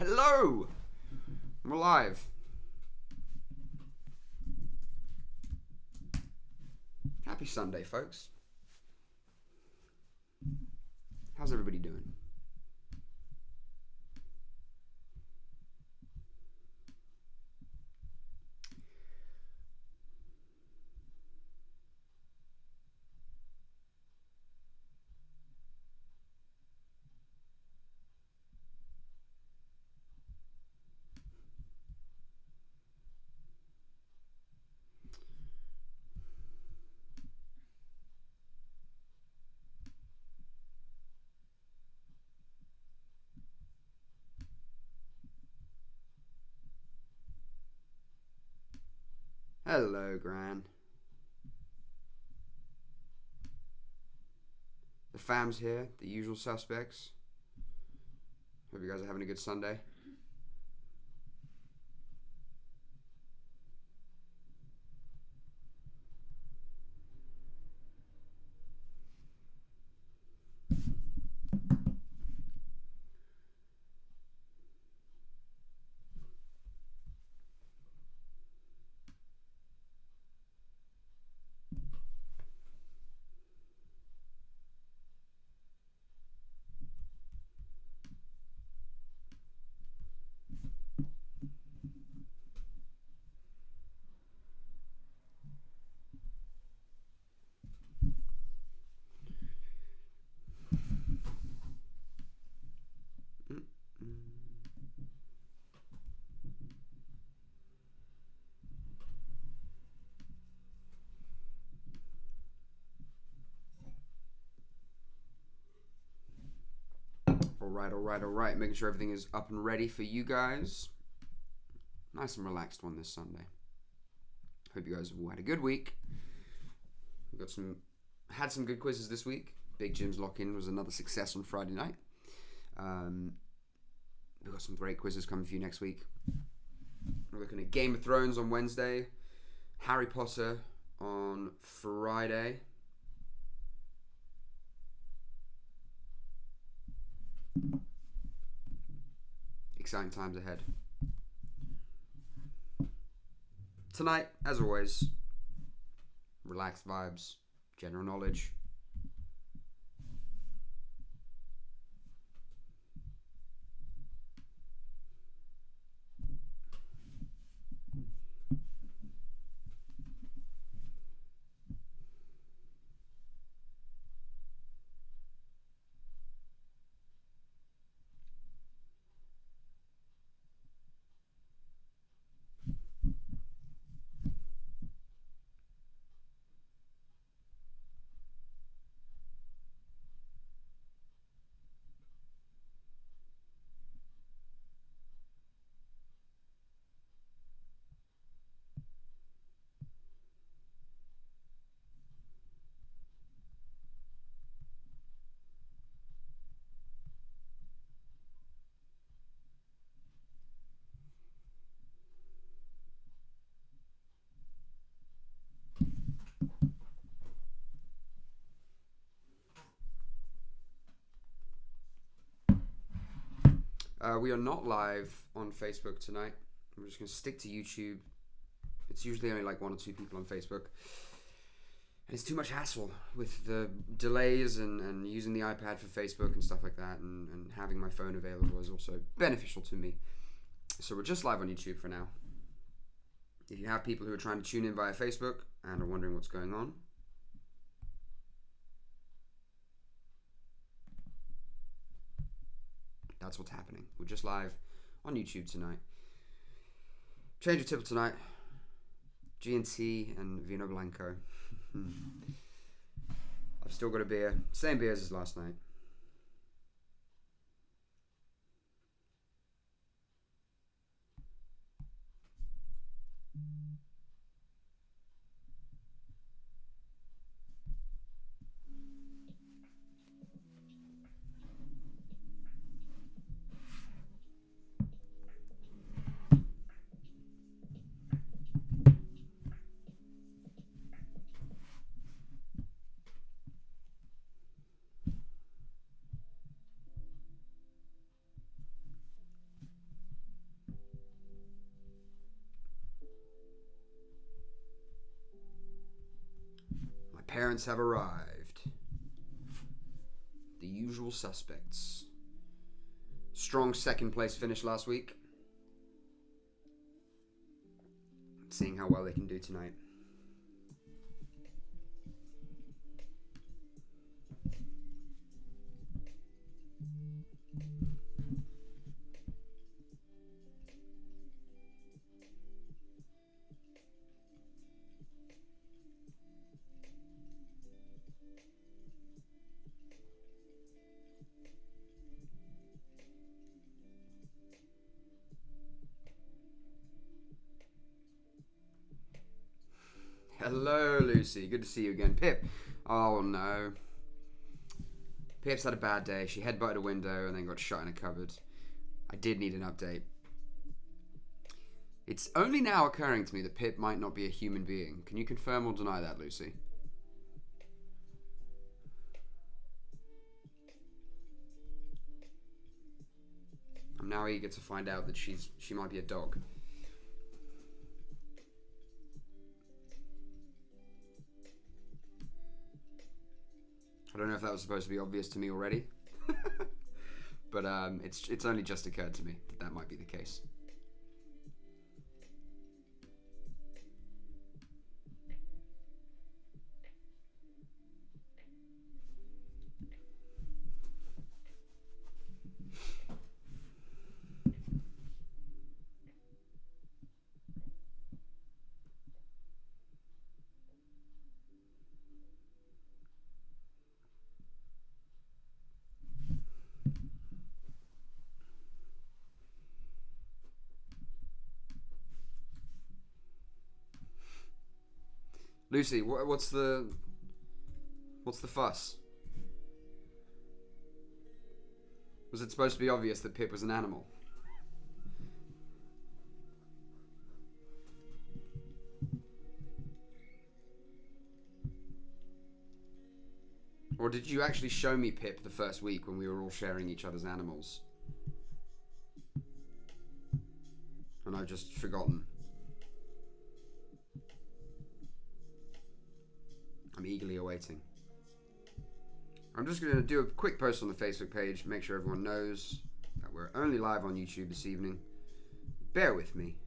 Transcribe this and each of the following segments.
Hello! We're live. Happy Sunday, folks. How's everybody doing? Hello, Gran. The fam's here, the usual suspects. Hope you guys are having a good Sunday. Alright. Making sure everything is up and ready for you guys. Nice and relaxed one this Sunday. Hope you guys have all had a good week. We've had some good quizzes this week. Big Jim's Lock-In was another success on Friday night. We've got some great quizzes coming for you next week. We're looking at Game of Thrones on Wednesday, Harry Potter on Friday. Exciting times ahead. Tonight, as always, relaxed vibes, general knowledge. We are not live on Facebook tonight. I'm just going to stick to YouTube. It's usually only like one or two people on Facebook. And it's too much hassle with the delays and using the iPad for Facebook and stuff like that. And having my phone available is also beneficial to me. So we're just live on YouTube for now. If you have people who are trying to tune in via Facebook and are wondering what's going on, that's what's happening. We're just live on YouTube tonight. Change of tipple tonight. G&T and Vino Blanco. I've still got a beer. Same beers as last night. parents have arrived. The usual suspects. Strong second place finish last week. Seeing how well they can do tonight. Hello, Lucy. Good to see you again. Pip. Oh, no. Pip's had a bad day. She headbutted a window and then got shut in a cupboard. I did need an update. It's only now occurring to me that Pip might not be a human being. Can you confirm or deny that, Lucy? I'm now eager to find out that she might be a dog. I don't know if that was supposed to be obvious to me already, but it's only just occurred to me that might be the case. Lucy, what's the fuss? Was it supposed to be obvious that Pip was an animal? Or did you actually show me Pip the first week when we were all sharing each other's animals? And I've just forgotten. I'm eagerly awaiting. I'm just going to do a quick post on the Facebook page, make sure everyone knows that we're only live on YouTube this evening. Bear with me.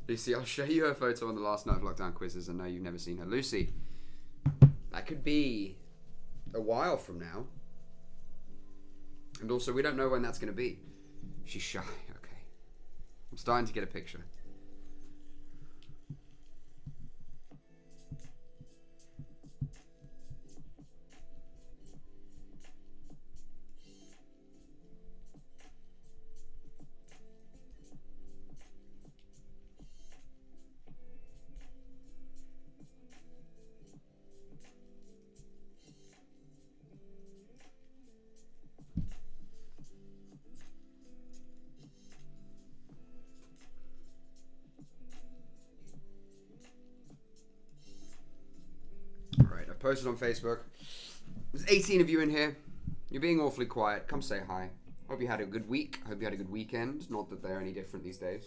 Lucy, I'll show you her photo on the last night of lockdown quizzes. I know you've never seen her. Lucy, that could be a while from now. And also, we don't know when that's going to be. She's shy. Okay. I'm starting to get a picture. Posted on Facebook. There's 18 of you in here. You're being awfully quiet. Come say hi. Hope you had a good week. Hope you had a good weekend. Not that they're any different these days.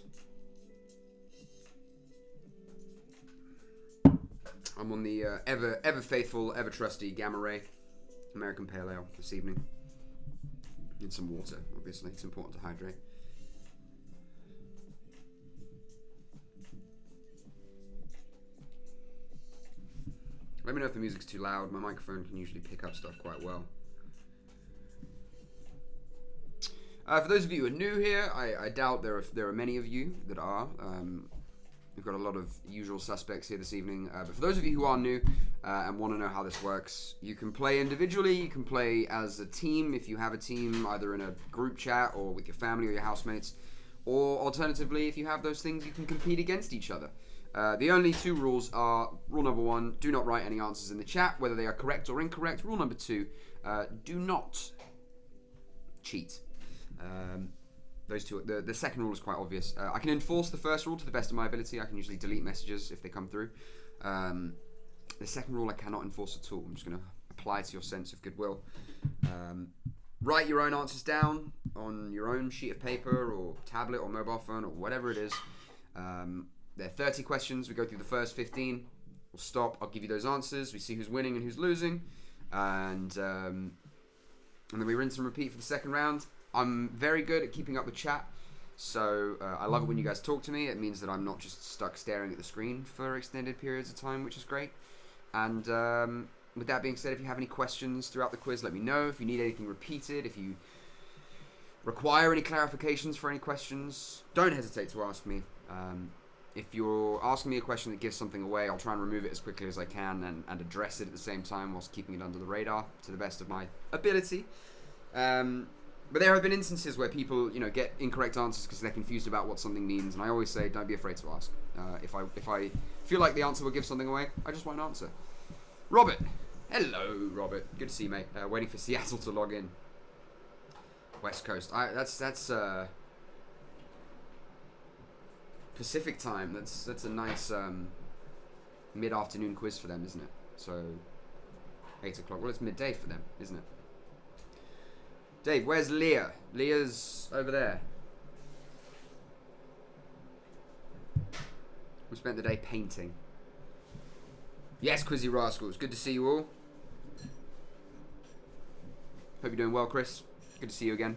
I'm on the ever faithful, ever trusty Gamma Ray American Pale Ale this evening. And some water, obviously. It's important to hydrate. Let me know if the music's too loud. My microphone can usually pick up stuff quite well. For those of you who are new here, I doubt there are many of you that are. We've got a lot of usual suspects here this evening. But for those of you who are new and want to know how this works, you can play individually. You can play as a team if you have a team, either in a group chat or with your family or your housemates. Or alternatively, if you have those things, you can compete against each other. The only two rules are, rule number 1, do not write any answers in the chat, whether they are correct or incorrect. Rule number 2, do not cheat. Those two. The second rule is quite obvious. I can enforce the first rule to the best of my ability. I can usually delete messages if they come through. The second rule I cannot enforce at all. I'm just going to apply to your sense of goodwill. Write your own answers down on your own sheet of paper or tablet or mobile phone or whatever it is. There are 30 questions. We go through the first 15. We'll stop. I'll give you those answers. We see who's winning and who's losing. And then we rinse and repeat for the second round. I'm very good at keeping up with chat, so I love it when you guys talk to me. It means that I'm not just stuck staring at the screen for extended periods of time, which is great. And with that being said, if you have any questions throughout the quiz, let me know. If you need anything repeated, if you require any clarifications for any questions, don't hesitate to ask me. If you're asking me a question that gives something away, I'll try and remove it as quickly as I can and address it at the same time whilst keeping it under the radar to the best of my ability. But there have been instances where people, get incorrect answers because they're confused about what something means, and I always say, don't be afraid to ask. If I feel like the answer will give something away, I just won't answer. Robert, hello, Robert. Good to see you, mate. Waiting for Seattle to log in. West Coast. That's Pacific time. That's a nice mid-afternoon quiz for them, isn't it? So 8 o'clock. Well, it's midday for them, isn't it? Dave, where's Leah? Leah's over there. We spent the day painting. Yes, Quizzy Rascals. Good to see you all. Hope you're doing well, Chris. Good to see you again.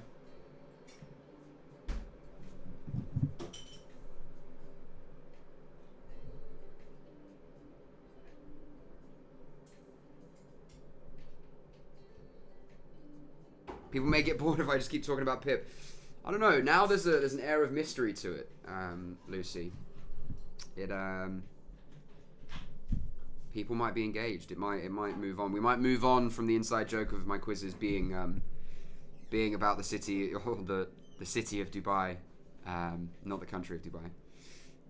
People may get bored if I just keep talking about Pip. I don't know. Now there's an air of mystery to it, Lucy. People might be engaged. It might move on. We might move on from the inside joke of my quizzes being about the city or the city of Dubai, not the country of Dubai.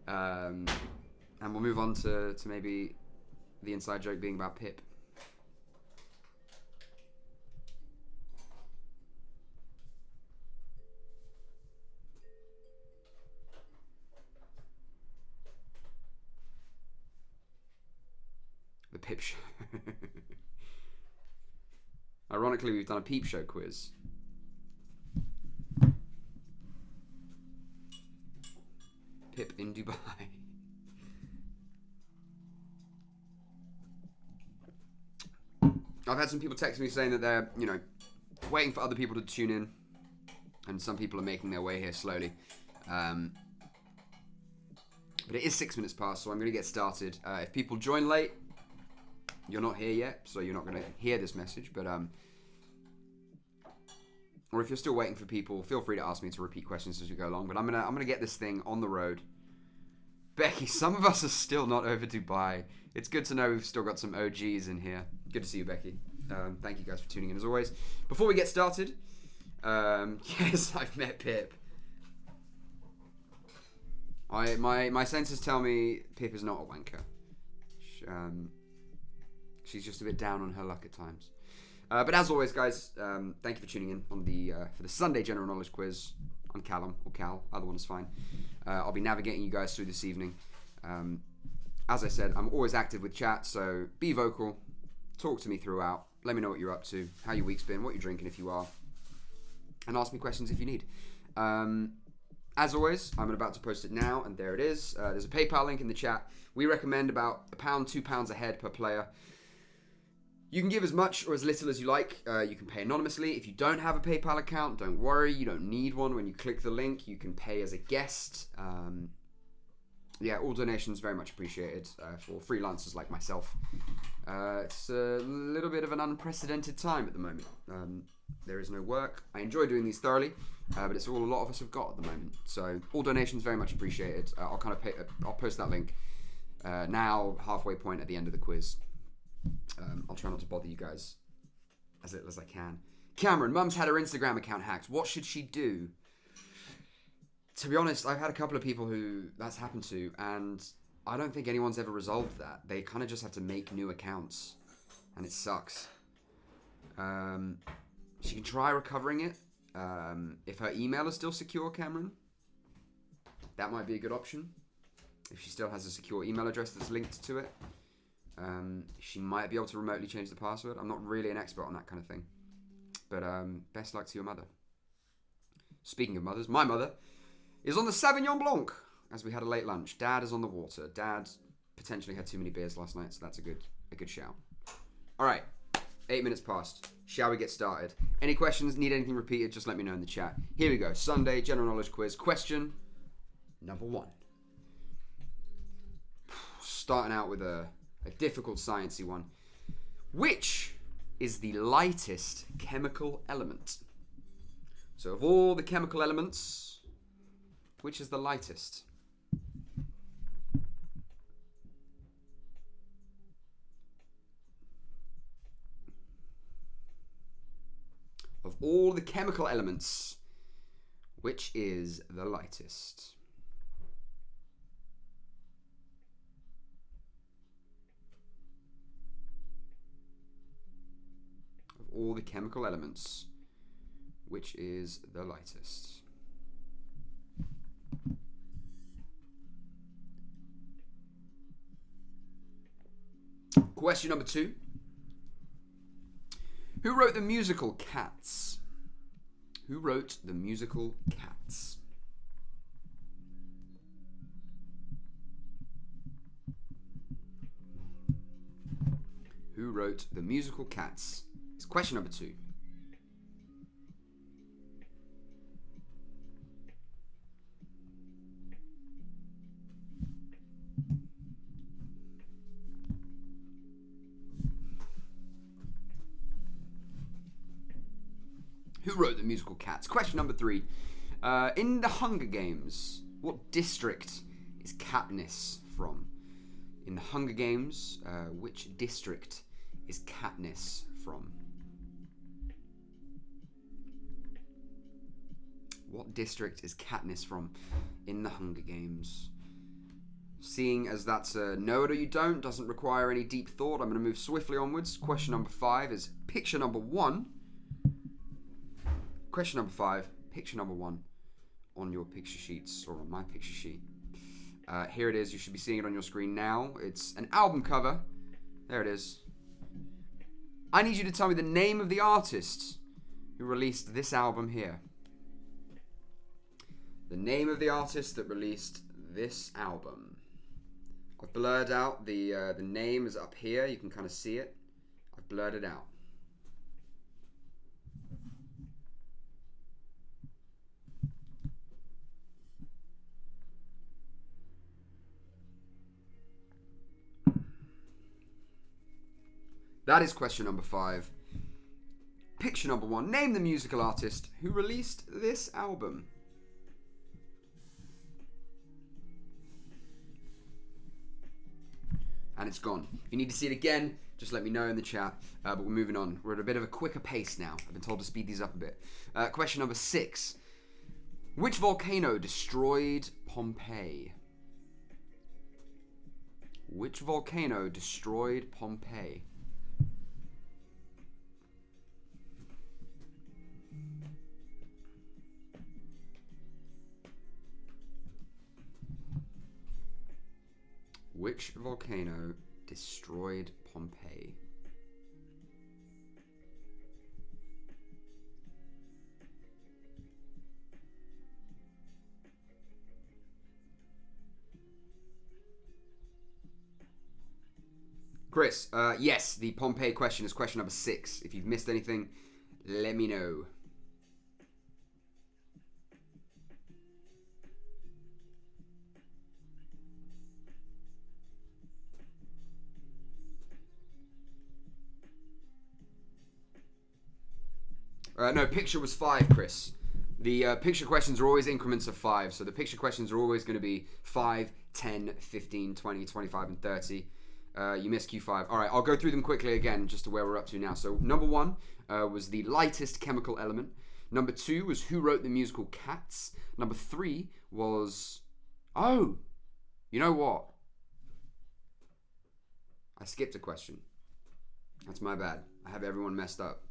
And we'll move on to maybe the inside joke being about Pip. The Pip Show. Ironically, we've done a Peep Show quiz. Pip in Dubai. I've had some people text me saying that they're, waiting for other people to tune in, and some people are making their way here slowly. But it is 6 minutes past, so I'm going to get started. If people join late, you're not here yet, so you're not going to hear this message, but or if you're still waiting for people, feel free to ask me to repeat questions as we go along, but I'm gonna get this thing on the road. Becky, some of us are still not over Dubai. It's good to know we've still got some OGs in here. Good to see you, Becky. Thank you guys for tuning in as always. Before we get started, yes, I've met Pip. My senses tell me Pip is not a wanker. She's just a bit down on her luck at times. But as always, guys, thank you for tuning in on for the Sunday General Knowledge Quiz on Callum, or Cal, either one is fine. I'll be navigating you guys through this evening. As I said, I'm always active with chat, so be vocal, talk to me throughout, let me know what you're up to, how your week's been, what you're drinking if you are, and ask me questions if you need. As always, I'm about to post it now, and there it is. There's a PayPal link in the chat. We recommend about £1, £2 a head per player. You can give as much or as little as you like. You can pay anonymously. If you don't have a PayPal account, don't worry. You don't need one. When you click the link, you can pay as a guest. All donations very much appreciated for freelancers like myself. It's a little bit of an unprecedented time at the moment. There is no work. I enjoy doing these thoroughly, but it's all a lot of us have got at the moment. So all donations very much appreciated. I'll post that link now, halfway point at the end of the quiz. I'll try not to bother you guys as little as I can. Cameron, Mum's had her Instagram account hacked. What should she do? To be honest, I've had a couple of people who that's happened to, and I don't think anyone's ever resolved that. They kind of just have to make new accounts, and it sucks. She can try recovering it. If her email is still secure, Cameron, that might be a good option. If she still has a secure email address that's linked to it, she might be able to remotely change the password. I'm not really an expert on that kind of thing. But best luck to your mother. Speaking of mothers, my mother is on the Sauvignon Blanc as we had a late lunch. Dad is on the water. Dad potentially had too many beers last night, so that's a good shout. All right, 8 minutes past. Shall we get started? Any questions? Need anything repeated? Just let me know in the chat. Here we go. Sunday general knowledge quiz. Question number 1. Starting out with a difficult sciencey one. Which is the lightest chemical element? So of all the chemical elements, which is the lightest? Of all the chemical elements, which is the lightest? Of all the chemical elements, which is the lightest? Question number 2. Who wrote the musical Cats? Who wrote the musical Cats? Who wrote the musical Cats? It's question number 2. Who wrote the musical Cats? Question number 3. In the Hunger Games, what district is Katniss from? In the Hunger Games, which district is Katniss from? What district is Katniss from in the Hunger Games? Seeing as that's a know it or you don't, doesn't require any deep thought, I'm going to move swiftly onwards. Question number 5 is picture number 1. Question number 5, picture number 1 on your picture sheets, or on my picture sheet. Here it is, you should be seeing it on your screen now. It's an album cover. There it is. I need you to tell me the name of the artist who released this album here. The name of the artist that released this album. I've blurred out, the name is up here, you can kind of see it. I've blurred it out. That is question number 5. Picture number 1. Name the musical artist who released this album. And it's gone. If you need to see it again, just let me know in the chat. But we're moving on. We're at a bit of a quicker pace now. I've been told to speed these up a bit. Question number 6. Which volcano destroyed Pompeii? Which volcano destroyed Pompeii? Which volcano destroyed Pompeii? Chris, yes, the Pompeii question is question number 6. If you've missed anything, let me know. No, picture was 5, Chris. The picture questions are always increments of 5. So the picture questions are always going to be 5, 10, 15, 20, 25, and 30. You missed Q5. All right, I'll go through them quickly again just to where we're up to now. So number 1 was the lightest chemical element. Number 2 was who wrote the musical Cats. Number 3 was... Oh! You know what? I skipped a question. That's my bad. I have everyone messed up.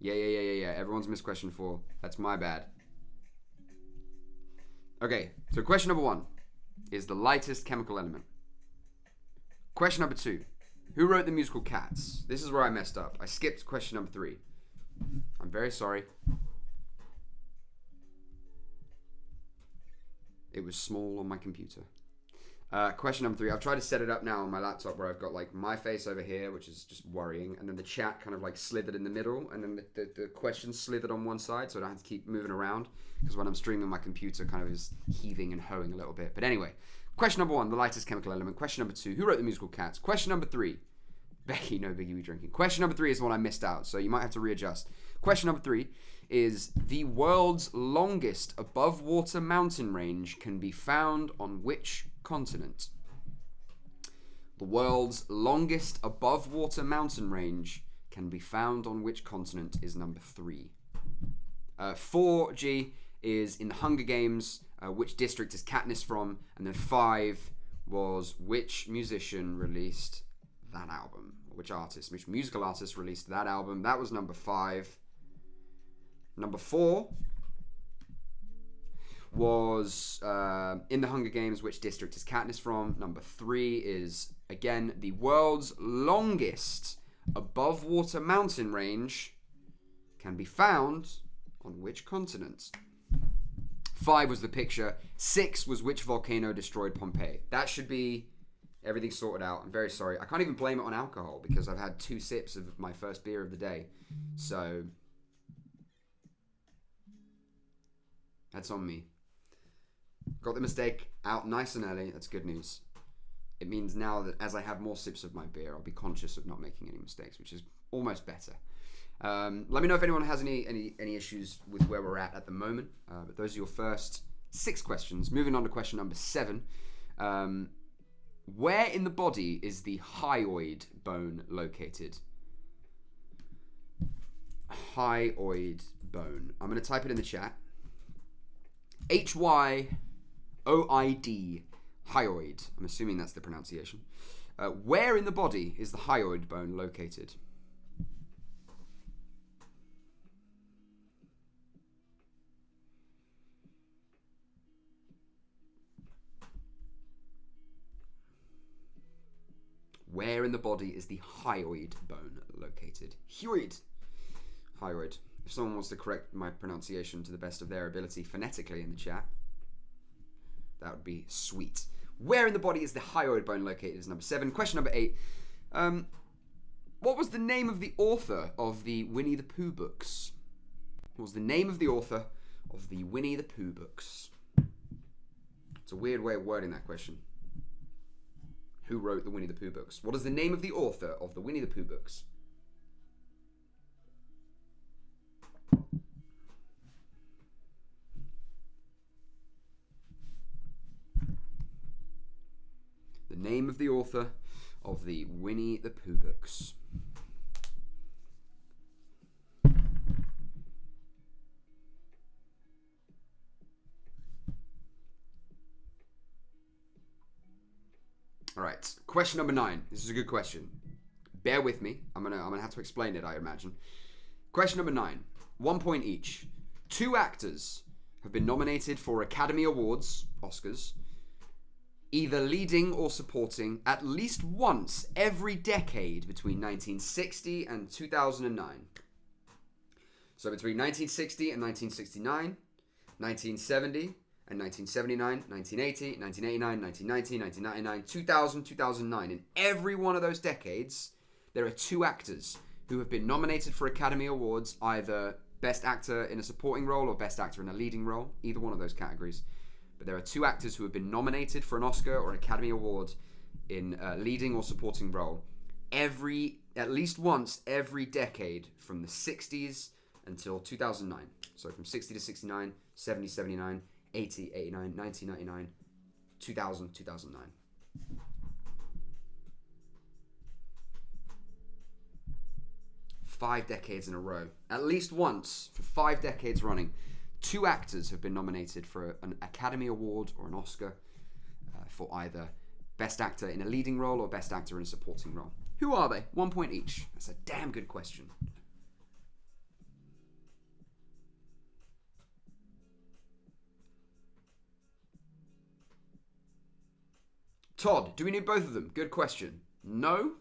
Yeah. Everyone's missed question 4. That's my bad. Okay, so question number 1 is the lightest chemical element. Question number 2. Who wrote the musical Cats? This is where I messed up. I skipped question number 3. I'm very sorry. It was small on my computer. Question number 3. I've tried to set it up now on my laptop where I've got like my face over here, which is just worrying, and then the chat kind of like slithered in the middle, and then the questions slithered on one side, so I don't have to keep moving around, because when I'm streaming, my computer kind of is heaving and hoeing a little bit. But anyway, question number 1, the lightest chemical element. Question number 2, who wrote the musical Cats? Question number 3, Becky, no Biggie, we drinking. Question number 3 is the one I missed out, so you might have to readjust. Question number 3 is the world's longest above water mountain range can be found on which continent? The world's longest above water mountain range can be found on which continent is number 3. 4G is in the Hunger Games, which district is Katniss from? And then 5 was which musician released that album? Which artist, which musical artist released that album? That was number 5. Number 4 was in the Hunger Games, which district is Katniss from? Number 3 is, again, the world's longest above water mountain range can be found on which continent? 5 was the picture. 6 was which volcano destroyed Pompeii. That should be everything sorted out. I'm very sorry. I can't even blame it on alcohol because I've had 2 sips of my first beer of the day. So that's on me. Got the mistake out nice and early. That's good news. It means now that as I have more sips of my beer, I'll be conscious of not making any mistakes, which is almost better. Let me know if anyone has any issues with where we're at the moment. But those are your first 6 questions. Moving on to question number 7. Where in the body is the hyoid bone located? Hyoid bone. I'm going to type it in the chat. Hyoid. Hyoid. I'm assuming that's the pronunciation. Where in the body is the hyoid bone located? Where in the body is the hyoid bone located? Hyoid. Hyoid. If someone wants to correct my pronunciation to the best of their ability phonetically in the chat, that would be sweet. Where in the body is the hyoid bone located is number 7. Question number 8. What was the name of the author of the Winnie the Pooh books? What was the name of the author of the Winnie the Pooh books? It's a weird way of wording that question. Who wrote the Winnie the Pooh books? What is the name of the author of the Winnie the Pooh books? The name of the author of the Winnie the Pooh books. All right, question number 9. This is a good question. Bear with me. I'm gonna have to explain it, I imagine. Question number 9. 1 point each. 2 actors have been nominated for Academy Awards, Oscars, either leading or supporting at least once every decade between 1960 and 2009. So between 1960 and 1969, 1970 and 1979, 1980, 1989, 1990, 1999, 2000, 2009. In every one of those decades, there are 2 actors who have been nominated for Academy Awards, either Best Actor in a Supporting Role or Best Actor in a Leading Role, either one of those categories. But there are 2 actors who have been nominated for an Oscar or an Academy Award in a leading or supporting role at least once every decade from the 60s until 2009. So from 60 to 69, 70, 79, 80, 89, 1999, 2000, 2009. Five decades in a row. At least once for 5 decades running, 2 actors have been nominated for an Academy Award or an Oscar for either Best Actor in a Leading Role or Best Actor in a Supporting Role. Who are they? 1 point each. That's a damn good question. Todd, do we need both of them? Good question. No.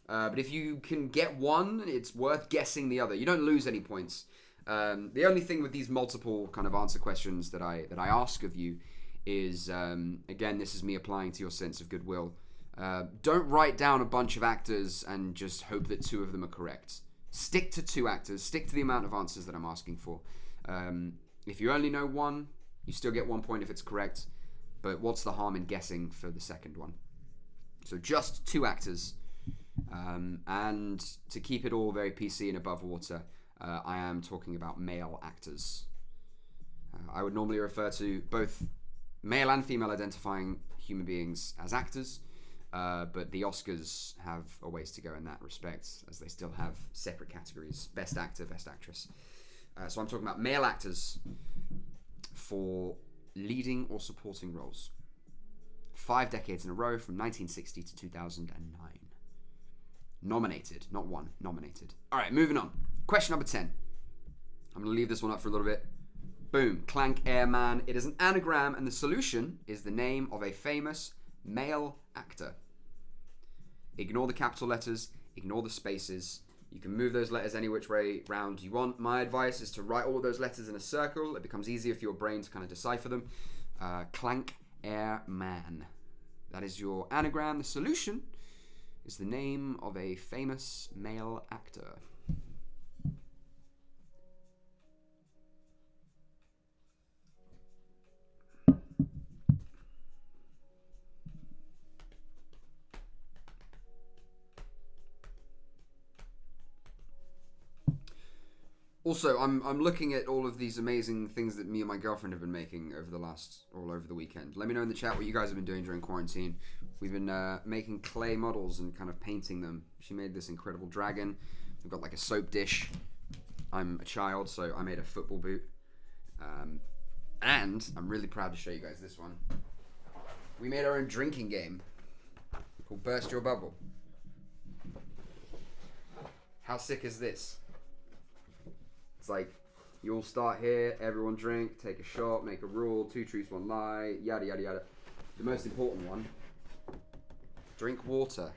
But if you can get one, it's worth guessing the other. You don't lose any points. The only thing with these multiple kind of answer questions that I ask of you is, again, this is me applying to your sense of goodwill. Don't write down a bunch of actors and just hope that 2 of them are correct. Stick to 2 actors. Stick to the amount of answers that I'm asking for. If you only know 1, you still get 1 point if it's correct. But what's the harm in guessing for the second one? So just 2 actors. And to keep it all very PC and above water, I am talking about male actors. I would normally refer to both male and female identifying human beings as actors, but the Oscars have a ways to go in that respect, as they still have separate categories: Best Actor, Best Actress. So I'm talking about male actors for leading or supporting roles. 5 decades in a row from 1960 to 2009. Nominated, not won, nominated. All right, moving on. Question number 10. I'm going to leave this one up for a little bit. Boom, Clank Airman. It is an anagram, and the solution is the name of a famous male actor. Ignore the capital letters, ignore the spaces. You can move those letters any which way round you want. My advice is to write all of those letters in a circle. It becomes easier for your brain to kind of decipher them. Clank Airman. That is your anagram. The solution is the name of a famous male actor. Also, I'm looking at all of these amazing things that me and my girlfriend have been making all over the weekend. Let me know in the chat what you guys have been doing during quarantine. We've been making clay models and kind of painting them. She made this incredible dragon. We've got like a soap dish. I'm a child, so I made a football boot. And I'm really proud to show you guys this one. We made our own drinking game called Burst Your Bubble. How sick is this? It's like, you all start here, everyone drink, take a shot, make a rule, 2 truths, 1 lie, yada, yada, yada. The most important one, drink water.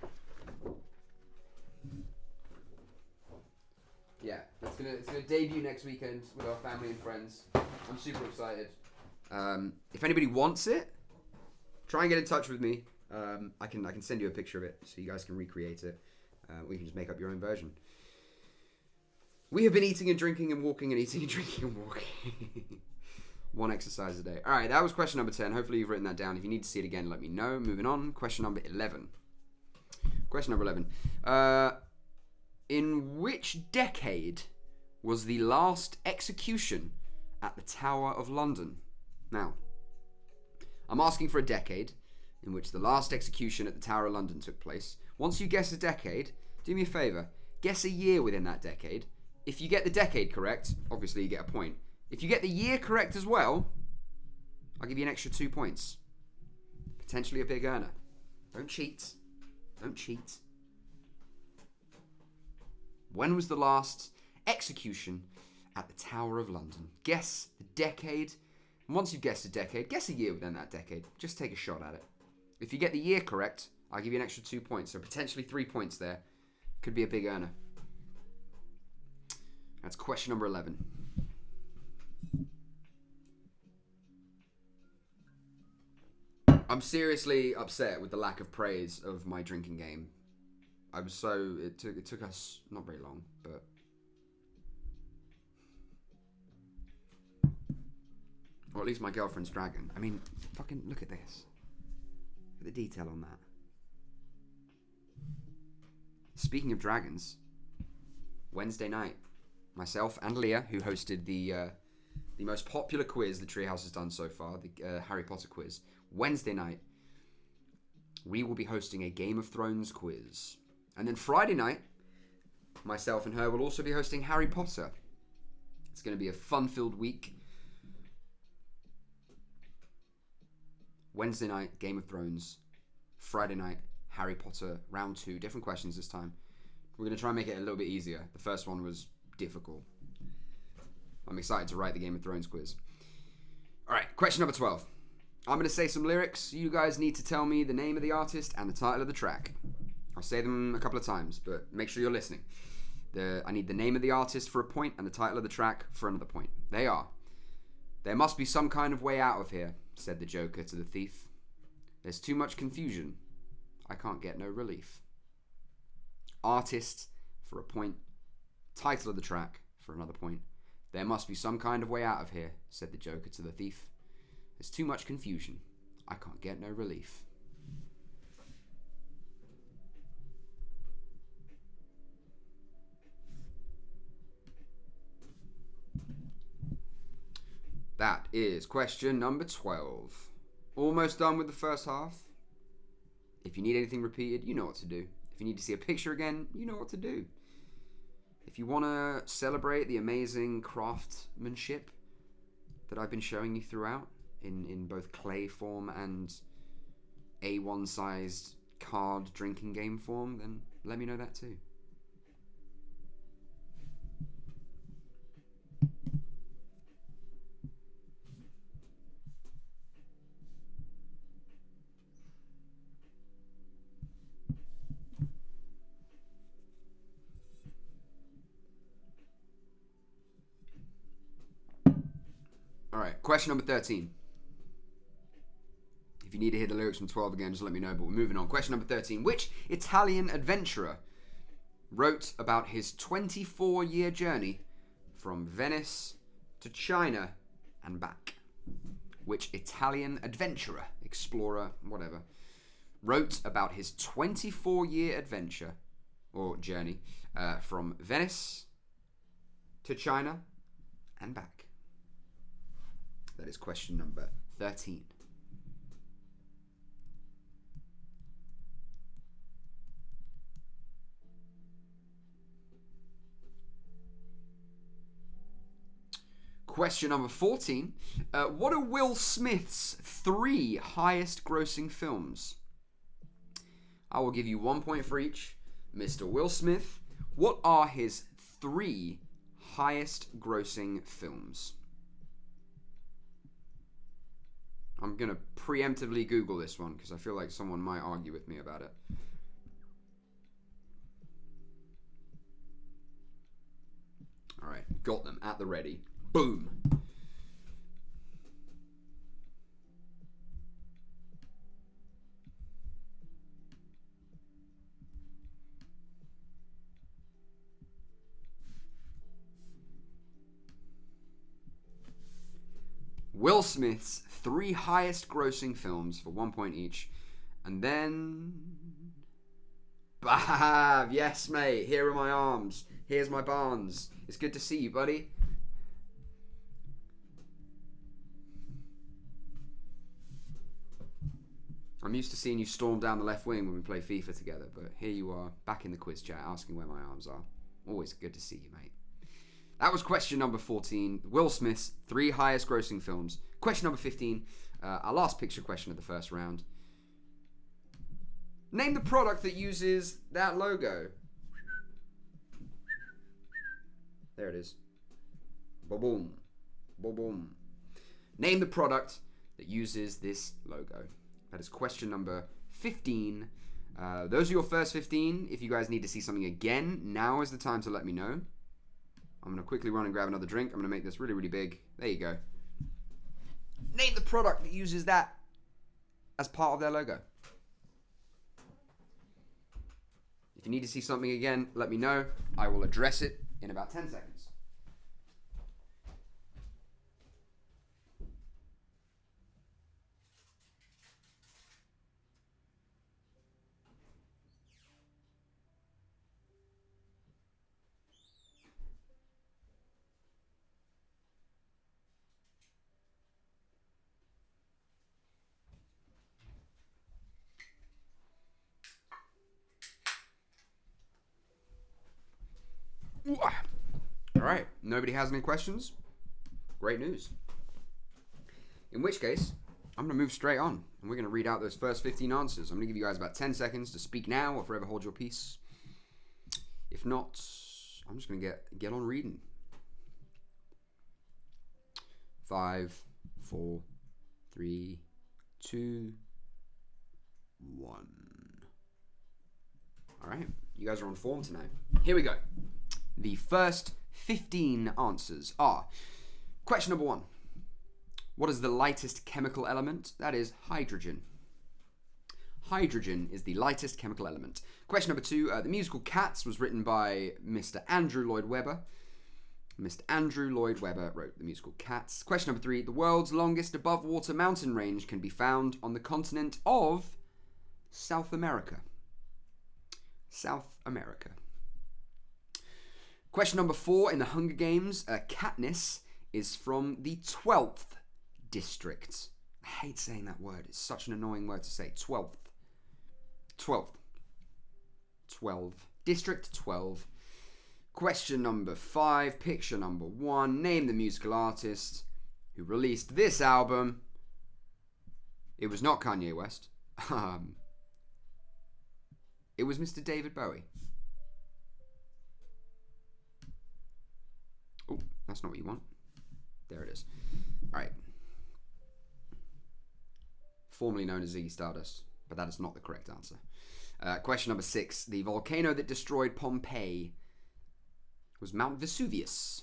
Yeah, it's gonna debut next weekend with our family and friends. I'm super excited. If anybody wants it, try and get in touch with me. I can send you a picture of it so you guys can recreate it. Or you can just make up your own version. We have been eating and drinking and walking and eating and drinking and walking. 1 exercise a day. All right, that was question number 10. Hopefully you've written that down. If you need to see it again, let me know. Moving on. Question number 11. Question number 11. In which decade was the last execution at the Tower of London? Now, I'm asking for a decade in which the last execution at the Tower of London took place. Once you guess a decade, do me a favour. Guess a year within that decade. If you get the decade correct, obviously you get a point. If you get the year correct as well, I'll give you an extra 2 points. Potentially a big earner. Don't cheat. Don't cheat. When was the last execution at the Tower of London? Guess the decade. And once you've guessed a decade, guess a year within that decade. Just take a shot at it. If you get the year correct, I'll give you an extra 2 points. So potentially 3 points there. Could be a big earner. That's question number 11. I'm seriously upset with the lack of praise of my drinking game. It took us not very long, but or at least my girlfriend's dragon. I mean, fucking look at this. Look at the detail on that. Speaking of dragons, Wednesday night, myself and Leah, who hosted the most popular quiz the Treehouse has done so far, the Harry Potter quiz, Wednesday night, we will be hosting a Game of Thrones quiz. And then Friday night, myself and her will also be hosting Harry Potter. It's going to be a fun-filled week. Wednesday night, Game of Thrones. Friday night, Harry Potter, round 2. Different questions this time. We're going to try and make it a little bit easier. The first one was difficult. I'm excited to write the Game of Thrones quiz. Alright, question number 12. I'm going to say some lyrics. You guys need to tell me the name of the artist and the title of the track. I'll say them a couple of times, but make sure you're listening. I need the name of the artist for a point and the title of the track for another point. They are: "There must be some kind of way out of here," said the Joker to the thief. "There's too much confusion. I can't get no relief." Artist for a point. Title of the track for another point. "There must be some kind of way out of here," said the Joker to the thief. "There's too much confusion. I can't get no relief." That is question number 12. Almost done with the first half. If you need anything repeated, you know what to do. If you need to see a picture again, you know what to do. If you want to celebrate the amazing craftsmanship that I've been showing you throughout in both clay form and A1-sized card drinking game form, then let me know that too. Alright, question number 13. If you need to hear the lyrics from 12 again, just let me know, but we're moving on. Question number 13. Which Italian adventurer wrote about his 24-year journey from Venice to China and back? Which Italian adventurer, explorer, whatever, wrote about his 24-year adventure, or journey, from Venice to China and back? That is question number 13. Question number 14. What are Will Smith's 3 highest grossing films? I will give you 1 point for each. Mr. Will Smith, what are his 3 highest grossing films? I'm going to preemptively Google this one because I feel like someone might argue with me about it. Alright, got them at the ready. Boom. Will Smith's 3 highest grossing films for 1 point each. And then... Bav! Yes, mate. Here are my arms. Here's my barns. It's good to see you, buddy. I'm used to seeing you storm down the left wing when we play FIFA together, but here you are, back in the quiz chat, asking where my arms are. Always good to see you, mate. That was question number 14. Will Smith's 3 highest grossing films. Question number 15. Our last picture question of the first round. Name the product that uses that logo. There it is. Boom. Boom. Name the product that uses this logo. That is question number 15. Those are your first 15. If you guys need to see something again, now is the time to let me know. I'm going to quickly run and grab another drink. I'm going to make this really, really big. There you go. Name the product that uses that as part of their logo. If you need to see something again, let me know. I will address it in about 10 seconds. All right. Nobody has any questions? Great news. In which case, I'm going to move straight on, and we're going to read out those first 15 answers. I'm going to give you guys about 10 seconds to speak now or forever hold your peace. If not, I'm just going to get on reading. 5, 4, 3, 2, 1. All right, you guys are on form tonight. Here we go. The first 15 answers are: question number 1. What is the lightest chemical element? That is hydrogen. Hydrogen is the lightest chemical element. Question number 2. The musical Cats was written by Mr. Andrew Lloyd Webber. Mr. Andrew Lloyd Webber wrote the musical Cats. Question number 3. The world's longest above-water mountain range can be found on the continent of South America. South America. Question number 4. In the Hunger Games, Katniss is from the 12th district. I hate saying that word. It's such an annoying word to say. 12th. 12. District 12. Question number 5. Picture number 1. Name the musical artist who released this album. It was not Kanye West. It was Mr. David Bowie. Oh, that's not what you want. There it is. All right. Formerly known as Ziggy Stardust, but that is not the correct answer. Question number 6. The volcano that destroyed Pompeii was Mount Vesuvius.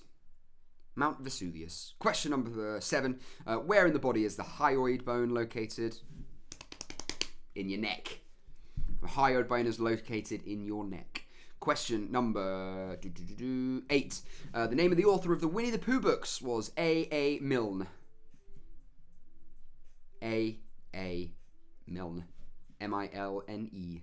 Mount Vesuvius. Question number 7. Where in the body is the hyoid bone located? In your neck. The hyoid bone is located in your neck. Question number 8. The name of the author of the Winnie the Pooh books was A. Milne. A. Milne. M-I-L-N-E.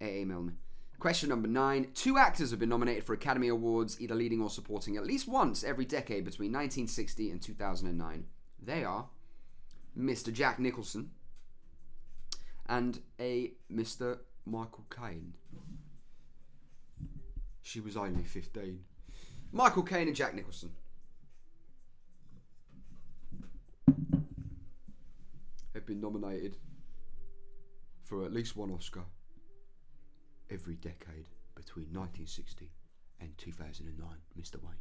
A. Milne. Question number 9. 2 actors have been nominated for Academy Awards, either leading or supporting, at least once every decade between 1960 and 2009. They are Mr. Jack Nicholson and a Mr. Michael Caine. She was only 15. Michael Caine and Jack Nicholson. Have been nominated for at least one Oscar every decade between 1960 and 2009, Mr. Wayne.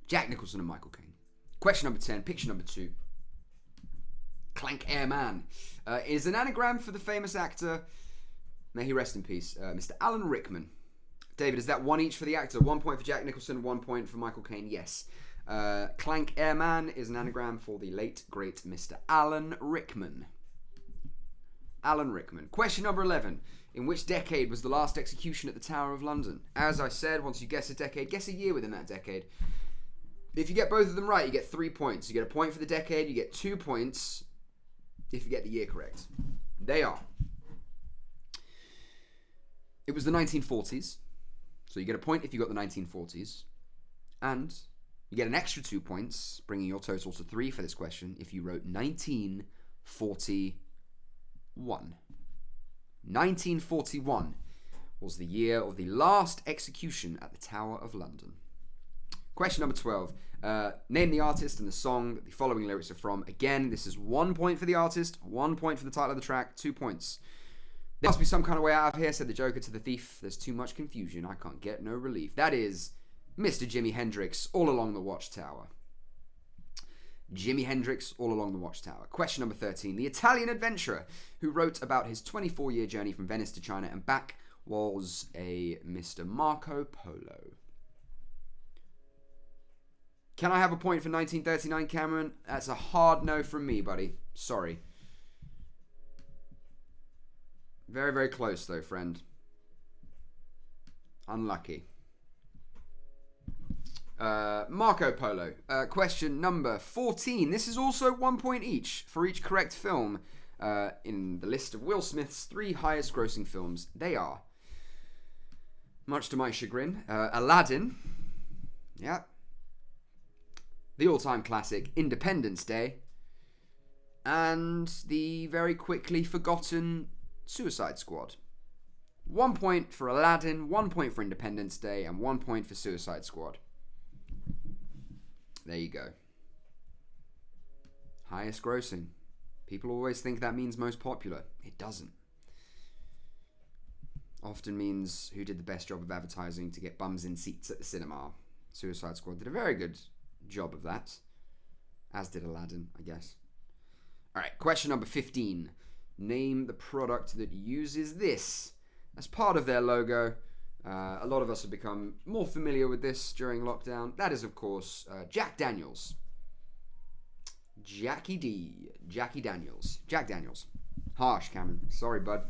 Jack Nicholson and Michael Caine. Question number 10, picture number 2. Clank Airman is an anagram for the famous actor, may he rest in peace, Mr. Alan Rickman. David, is that 1 each for the actor? 1 point for Jack Nicholson, 1 point for Michael Caine? Yes. Clank Airman is an anagram for the late, great Mr. Alan Rickman. Alan Rickman. Question number 11. In which decade was the last execution at the Tower of London? As I said, once you guess a decade, guess a year within that decade. If you get both of them right, you get 3 points. You get a point for the decade, you get 2 points if you get the year correct. They are. It was the 1940s. So you get a point if you got the 1940s. And you get an extra 2 points, bringing your total to 3 for this question, if you wrote 1941. 1941 was the year of the last execution at the Tower of London. Question number 12. Name the artist and the song that the following lyrics are from. Again, this is 1 point for the artist, 1 point for the title of the track, 2 points. There must be some kind of way out of here, said the Joker to the thief. There's too much confusion. I can't get no relief. That is Mr. Jimi Hendrix, All Along the Watchtower. Jimi Hendrix, All Along the Watchtower. Question number 13. The Italian adventurer who wrote about his 24-year journey from Venice to China and back was a Mr. Marco Polo. Can I have a point for 1939, Cameron? That's a hard no from me, buddy. Sorry. Very, very close, though, friend. Unlucky. Marco Polo. Question number 14. This is also 1 point each for each correct film in the list of Will Smith's 3 highest grossing films. They are, much to my chagrin, Aladdin. Yeah. The all-time classic, Independence Day. And the very quickly forgotten Suicide Squad. 1 point for Aladdin, 1 point for Independence Day, and 1 point for Suicide Squad. There you go. Highest grossing. People always think that means most popular. It doesn't. Often means who did the best job of advertising to get bums in seats at the cinema. Suicide Squad did a very good job of that. As did Aladdin, I guess. Alright, question number 15. Name the product that uses this as part of their logo. A lot of us have become more familiar with this during lockdown. That is, of course, Jack Daniels. Jackie D. Jackie Daniels. Jack Daniels. Harsh, Cameron. Sorry, bud.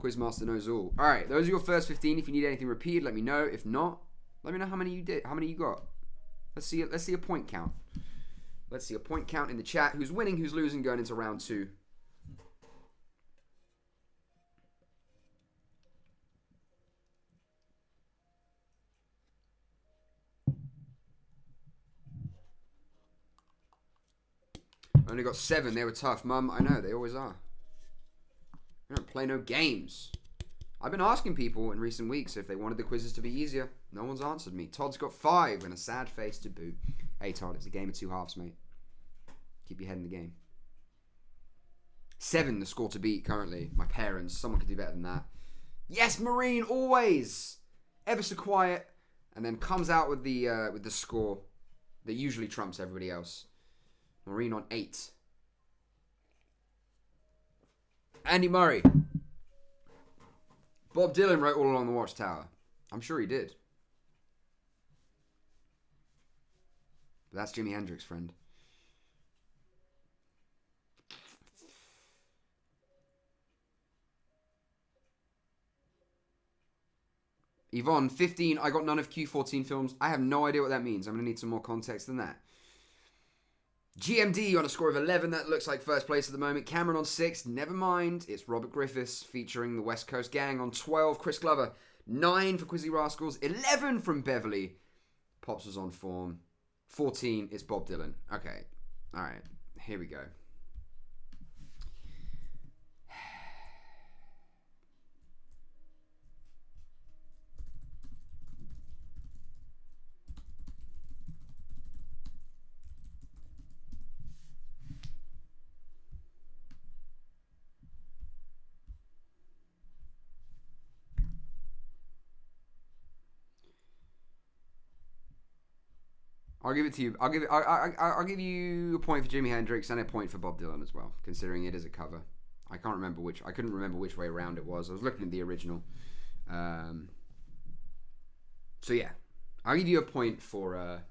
Quizmaster knows all. Alright, those are your first 15. If you need anything repeated, let me know. If not, let me know how many you did. How many you got. Let's see a point count. Let's see a point count in the chat. Who's winning, who's losing going into round 2. I only got 7. They were tough. Mum, I know. They always are. I don't play no games. I've been asking people in recent weeks if they wanted the quizzes to be easier. No one's answered me. Todd's got 5 and a sad face to boot. Hey, Todd, it's a game of 2 halves, mate. Keep your head in the game. 7, the score to beat currently. My parents. Someone could do better than that. Yes, Marine, always. Ever so quiet. And then comes out with the score that usually trumps everybody else. Marine on 8. Andy Murray. Bob Dylan wrote All Along the Watchtower. I'm sure he did. But that's Jimi Hendrix, friend. Yvonne, 15. I got none of Q14 films. I have no idea what that means. I'm going to need some more context than that. GMD on a score of 11. That looks like first place at the moment. Cameron on 6. Never mind. It's Robert Griffiths featuring the West Coast Gang on 12. Chris Glover. 9 for Quizzy Rascals. 11 from Beverly. Pops was on form. 14 is Bob Dylan. Okay. All right. Here we go. I'll give it to you. I'll give you a point for Jimi Hendrix and a point for Bob Dylan as well, considering it is a cover. I couldn't remember which way around it was. I was looking at the original. So yeah, I'll give you a point for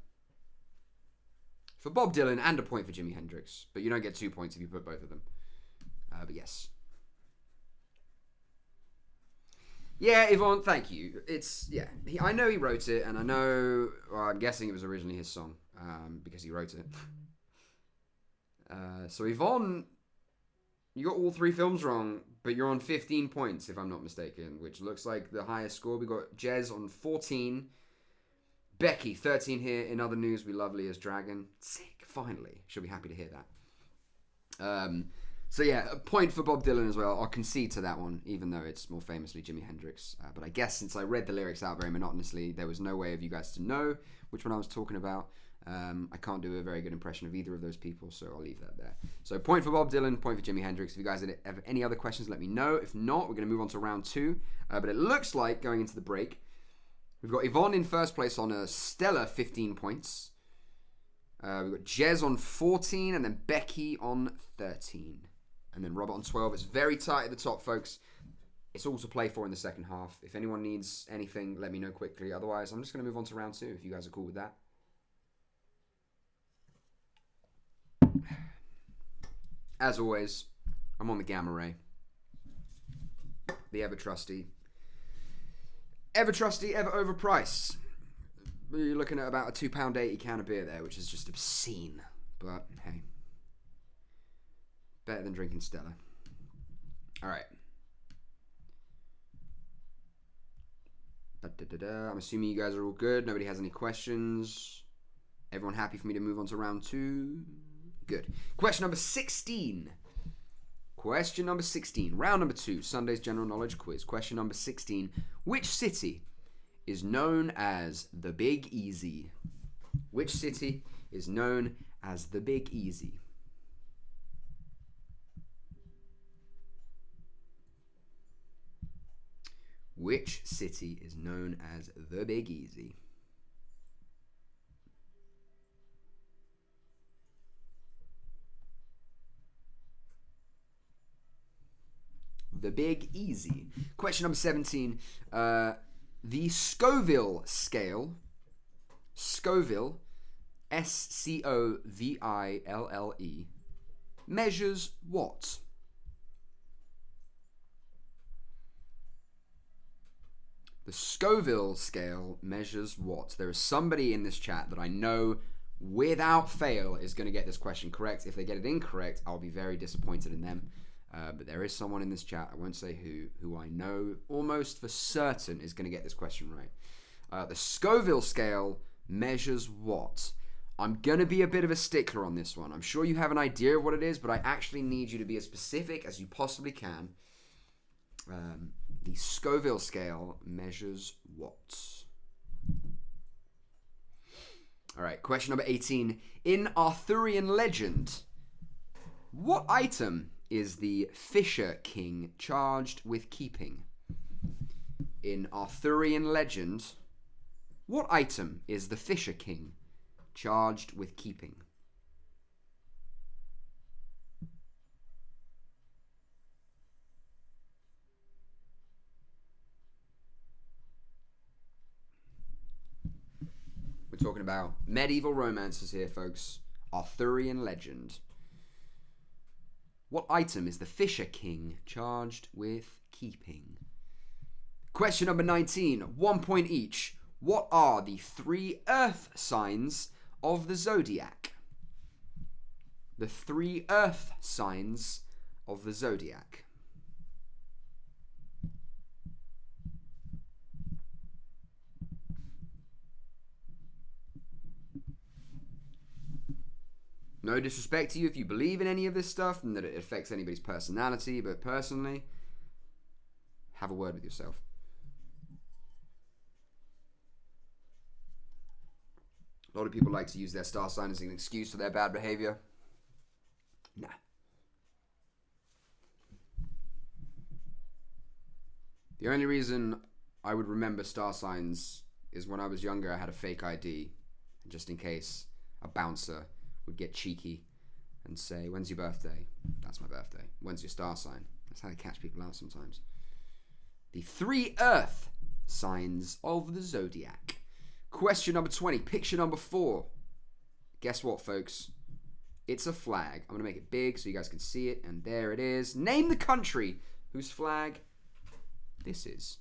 Bob Dylan and a point for Jimi Hendrix, but you don't get 2 points if you put both of them. But yes. Yeah, Yvonne, thank you. I know he wrote it, and I know, I'm guessing it was originally his song, because he wrote it. So Yvonne, you got all 3 films wrong, but you're on 15 points, if I'm not mistaken, which looks like the highest score. We got Jez on 14, Becky, 13 here. In other news, we love Leah's Dragon. Sick, finally. She'll be happy to hear that. So yeah, a point for Bob Dylan as well. I'll concede to that one, even though it's more famously Jimi Hendrix. But I guess since I read the lyrics out very monotonously, there was no way of you guys to know which one I was talking about. I can't do a very good impression of either of those people, so I'll leave that there. So point for Bob Dylan, point for Jimi Hendrix. If you guys have any other questions, let me know. If not, we're going to move on to round 2. But it looks like, going into the break, we've got Yvonne in first place on a stellar 15 points. We've got Jez on 14, and then Becky on 13. And then Robert on 12. It's very tight at the top, folks. It's all to play for in the second half. If anyone needs anything, let me know quickly. Otherwise, I'm just going to move on to round 2, if you guys are cool with that. As always, I'm on the Gamma Ray. The ever-trusty, ever overpriced. You're looking at about a £2.80 can of beer there, which is just obscene. But, hey. Better than drinking Stella. Alright. I'm assuming you guys are all good. Nobody has any questions. Everyone happy for me to move on to round 2? Good. Question number 16. Question number 16. Round number 2. Sunday's general knowledge quiz. Question number 16. Which city is known as the Big Easy? Which city is known as the Big Easy? Which city is known as the Big Easy? The Big Easy. Question number 17. The Scoville scale. Scoville, Scoville, measures what? The Scoville scale measures what? There is somebody in this chat that I know without fail is going to get this question correct. If they get it incorrect, I'll be very disappointed in them. But there is someone in this chat, I won't say who I know almost for certain is going to get this question right. The Scoville scale measures what? I'm going to be a bit of a stickler on this one. I'm sure you have an idea of what it is, but I actually need you to be as specific as you possibly can. The Scoville scale measures what? All right, question number 18. In Arthurian legend, what item is the Fisher King charged with keeping? In Arthurian legend, what item is the Fisher King charged with keeping? We're talking about medieval romances here, folks. Arthurian legend. What item is the Fisher King charged with keeping? Question number 19. 1 point each. What are the 3 earth signs of the zodiac? The 3 earth signs of the zodiac. No disrespect to you if you believe in any of this stuff and that it affects anybody's personality, but personally, have a word with yourself. A lot of people like to use their star sign as an excuse for their bad behavior. Nah. The only reason I would remember star signs is when I was younger, I had a fake ID, just in case a bouncer would get cheeky and say, when's your birthday? That's my birthday. When's your star sign? That's how they catch people out sometimes. The 3 earth signs of the zodiac. Question number 20. Picture number 4. Guess what, folks? It's a flag. I'm going to make it big so you guys can see it. And there it is. Name the country whose flag this is.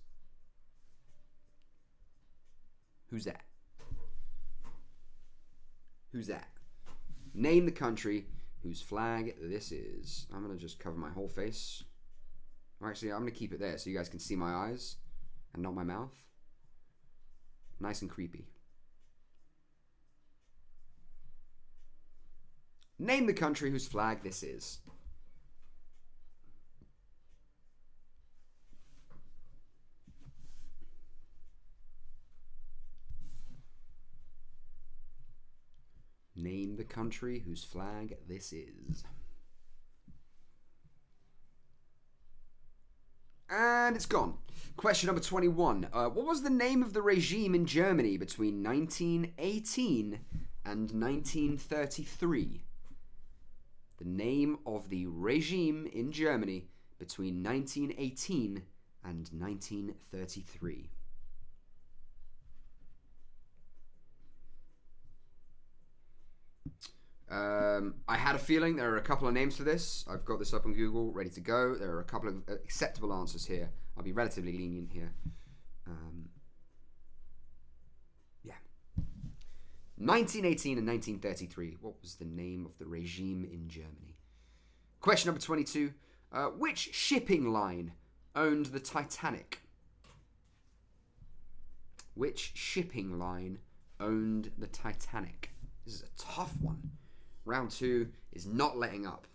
Who's that? Who's that? Name the country whose flag this is. I'm going to just cover my whole face. Or actually, I'm going to keep it there so you guys can see my eyes and not my mouth. Nice and creepy. Name the country whose flag this is. Name the country whose flag this is. And it's gone. Question number 21. What was the name of the regime in Germany between 1918 and 1933? The name of the regime in Germany between 1918 and 1933. I had a feeling there are a couple of names for this. I've got this up on Google, ready to go. There are a couple of acceptable answers here. I'll be relatively lenient here. Yeah. 1918 and 1933. What was the name of the regime in Germany? Question number 22. Which shipping line owned the Titanic? Which shipping line owned the Titanic? This is a tough one. Round 2 is not letting up.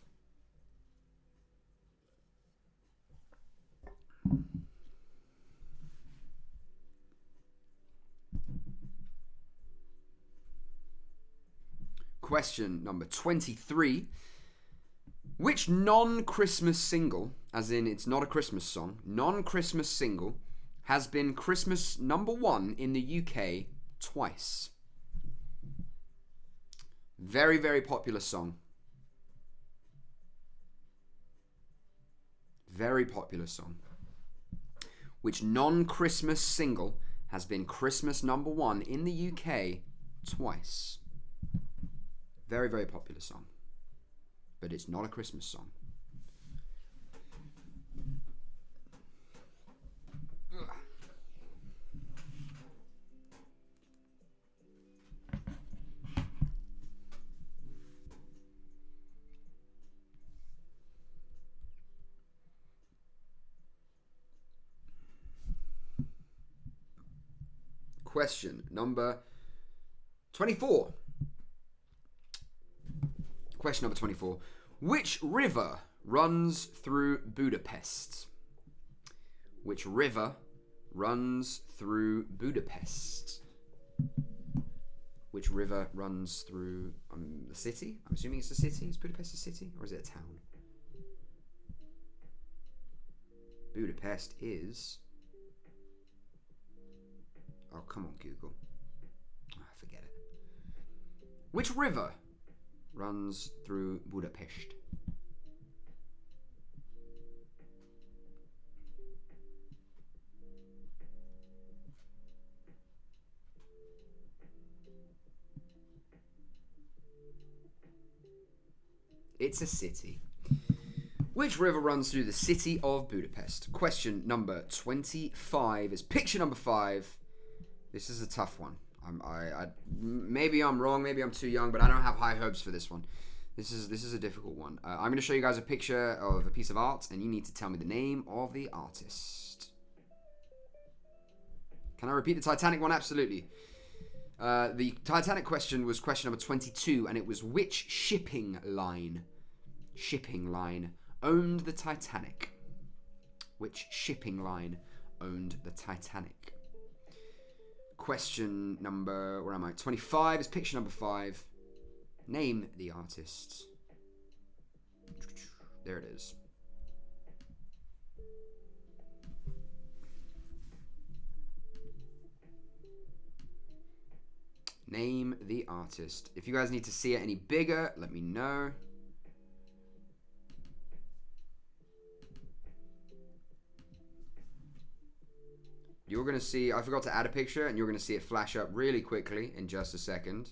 Question number 23. Which non-Christmas single, as in it's not a Christmas song, non-Christmas single, has been Christmas #1 in the UK twice? Very, very popular song. Very popular song. Which non-Christmas single has been Christmas #1 in the UK twice? Very, very popular song. But it's not a Christmas song. Question number 24. Question number 24. Which river runs through Budapest? Which river runs through Budapest? Which river runs through the city? I'm assuming it's a city. Is Budapest a city or is it a town? Budapest is... Oh, come on, Google. Oh, forget it. Which river runs through Budapest? It's a city. Which river runs through the city of Budapest? Question number 25 is picture number 5. This is a tough one. Maybe I'm wrong, maybe I'm too young, but I don't have high hopes for this one. This is a difficult one. I'm going to show you guys a picture of a piece of art, and you need to tell me the name of the artist. Can I repeat the Titanic one? Absolutely. The Titanic question was question number 22, and it was which shipping line owned the Titanic? Which shipping line owned the Titanic? Question number, 25 is picture number 5. Name the artist. There it is. Name the artist. If you guys need to see it any bigger, let me know. You're going to see, I forgot to add a picture, and you're going to see it flash up really quickly in just a second.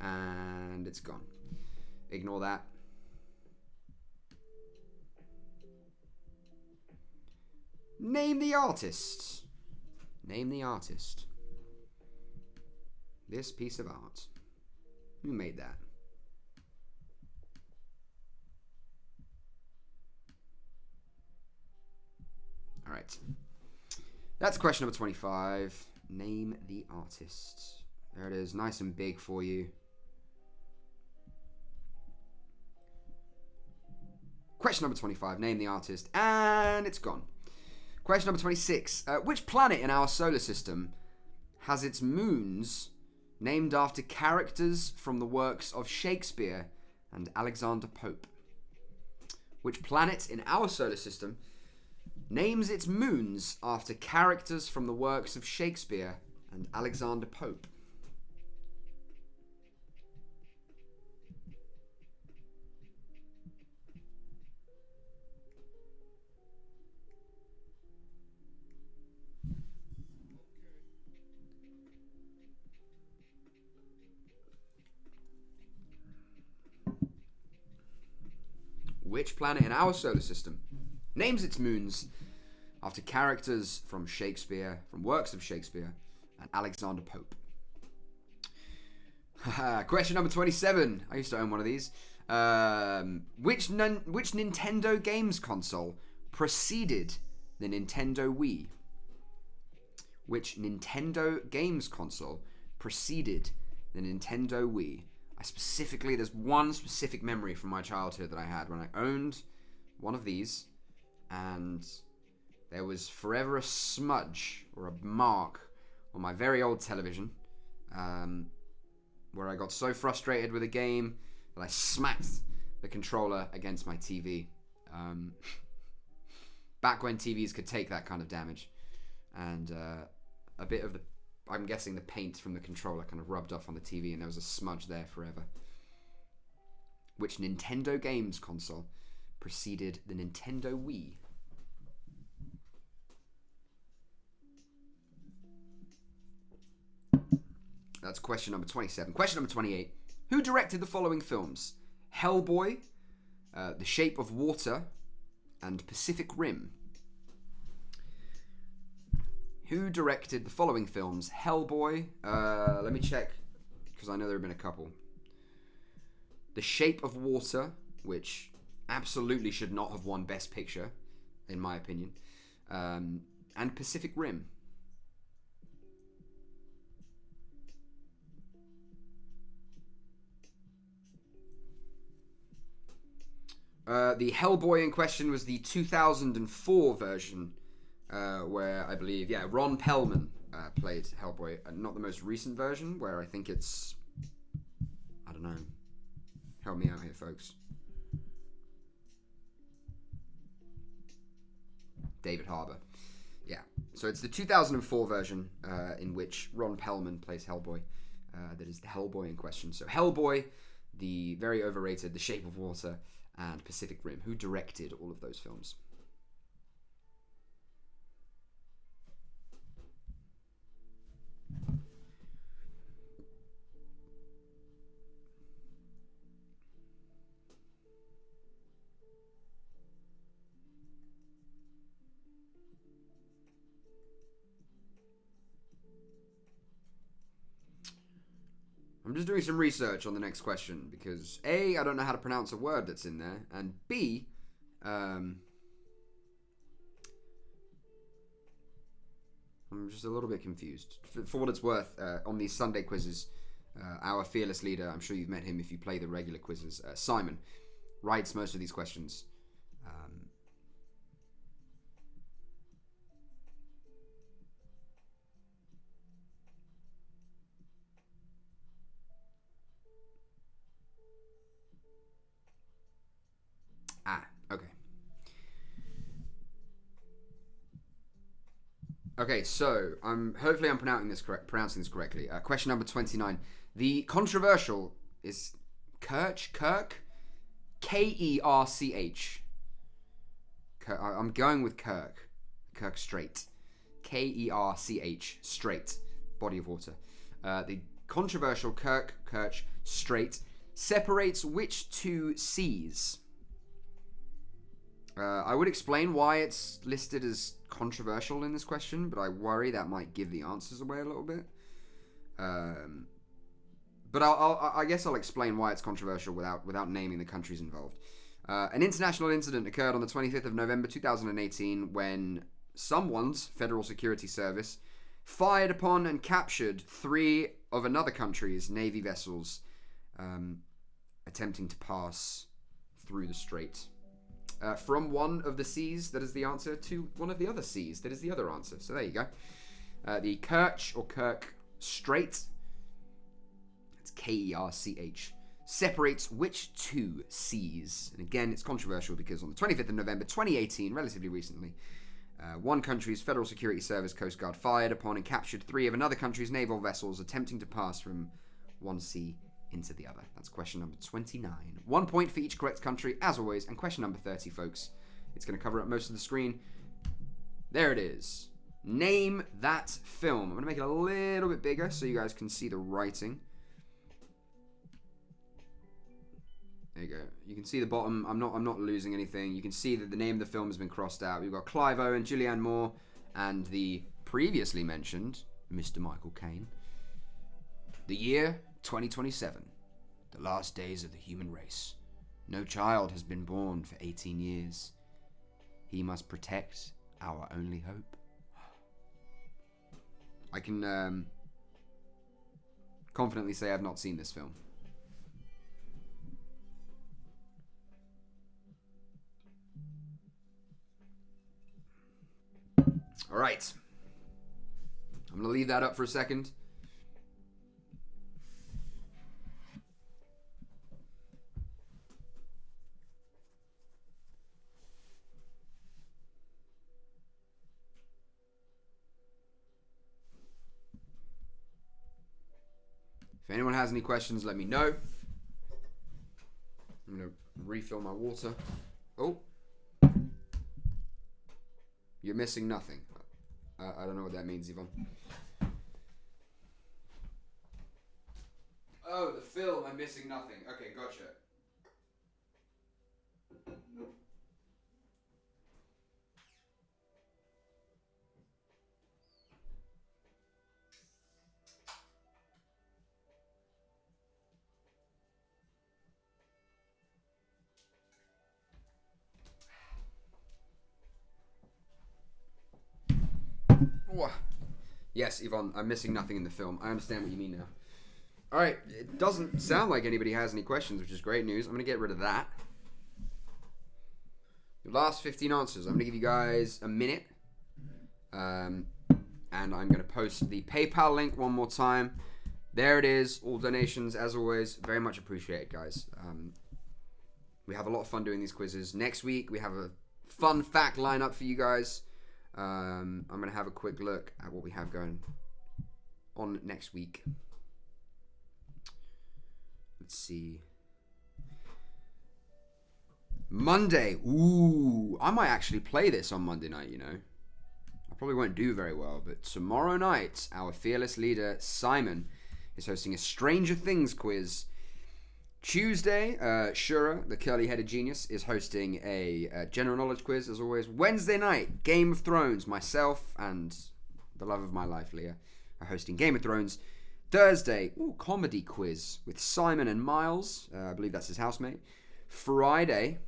And it's gone. Ignore that. Name the artist. Name the artist. This piece of art. Who made that? All right. That's question number 25. Name the artist. There it is, nice and big for you. Question number 25. Name the artist. And it's gone. Question number 26. Which planet in our solar system has its moons named after characters from the works of Shakespeare and Alexander Pope? Which planet in our solar system names its moons after characters from the works of Shakespeare and Alexander Pope? Which planet in our solar system names its moons after characters from Shakespeare, from works of Shakespeare, and Alexander Pope? Question number 27. I used to own one of these. Which Nintendo games console preceded the Nintendo Wii? Which Nintendo games console preceded the Nintendo Wii? There's one specific memory from my childhood that I had when I owned one of these, and there was forever a smudge or a mark on my very old television, where I got so frustrated with a game that I smacked the controller against my TV. Back when TVs could take that kind of damage, and a bit of the, I'm guessing the paint from the controller kind of rubbed off on the TV, and there was a smudge there forever. Which Nintendo games console preceded the Nintendo Wii? That's question number 27. Question number 28. Who directed the following films? Hellboy, The Shape of Water, and Pacific Rim. Who directed the following films? Hellboy. Let me check, because I know there have been a couple. The Shape of Water, which absolutely should not have won Best Picture, in my opinion. And Pacific Rim. The Hellboy in question was the 2004 version, where I believe, Ron Perlman played Hellboy. Not the most recent version, where I think it's, I don't know. Help me out here, folks. David Harbour. Yeah. So it's the 2004 version in which Ron Perlman plays Hellboy. That is the Hellboy in question. So Hellboy, the very overrated The Shape of Water, and Pacific Rim. Who directed all of those films? I'm just doing some research on the next question because A, I don't know how to pronounce a word that's in there, and B, I'm just a little bit confused. For what it's worth, on these Sunday quizzes, our fearless leader, I'm sure you've met him if you play the regular quizzes, Simon, writes most of these questions. Okay. Okay, so hopefully I'm pronouncing this correctly. Question number 29. The controversial is Kirch, K-E-R-C-H. I'm going with Kirk Strait. K-E-R-C-H, Strait, body of water. The controversial Kirch Strait separates which two seas? I would explain why it's listed as controversial in this question, but I worry that might give the answers away a little bit. But I guess I'll explain why it's controversial without naming the countries involved. An international incident occurred on the 25th of November 2018 when someone's Federal Security Service fired upon and captured 3 of another country's Navy vessels attempting to pass through the strait. From one of the seas, that is the answer, to one of the other seas, that is the other answer. So there you go. The Kirch or Kirk Strait, it's K-E-R-C-H, separates which two seas? And again, it's controversial because on the 25th of November 2018, relatively recently, one country's Federal Security Service Coast Guard fired upon and captured 3 of another country's naval vessels attempting to pass from one sea into the other. That's question number 29. 1 point for each correct country, as always. And question number 30, folks. It's going to cover up most of the screen. There it is. Name that film. I'm going to make it a little bit bigger so you guys can see the writing. There you go. You can see the bottom. I'm not losing anything. You can see that the name of the film has been crossed out. We've got Clive Owen, Julianne Moore, and the previously mentioned Mr. Michael Caine. The year 2027, the last days of the human race. No child has been born for 18 years. He must protect our only hope. I can confidently say I've not seen this film. All right. I'm going to leave that up for a second. If anyone has any questions, let me know. I'm going to refill my water. Oh. You're missing nothing. I don't know what that means, Yvonne. Oh, the film, I'm missing nothing. Okay, gotcha. Yes, Yvonne, I'm missing nothing in the film. I understand what you mean now. Alright, it doesn't sound like anybody has any questions, which is great news. I'm going to get rid of that. The last 15 answers. I'm going to give you guys a minute. And I'm going to post the PayPal link one more time. There it is. All donations, as always. Very much appreciated, guys. We have a lot of fun doing these quizzes. Next week, we have a fun fact lineup for you guys. I'm going to have a quick look at what we have going on next week. Let's see. Monday. Ooh, I might actually play this on Monday night, you know. I probably won't do very well, but tomorrow night, our fearless leader, Simon, is hosting a Stranger Things quiz. Tuesday, Shura, the curly-headed genius, is hosting a general knowledge quiz, as always. Wednesday night, Game of Thrones. Myself and the love of my life, Leah, are hosting Game of Thrones. Thursday, comedy quiz with Simon and Miles. I believe that's his housemate. Friday,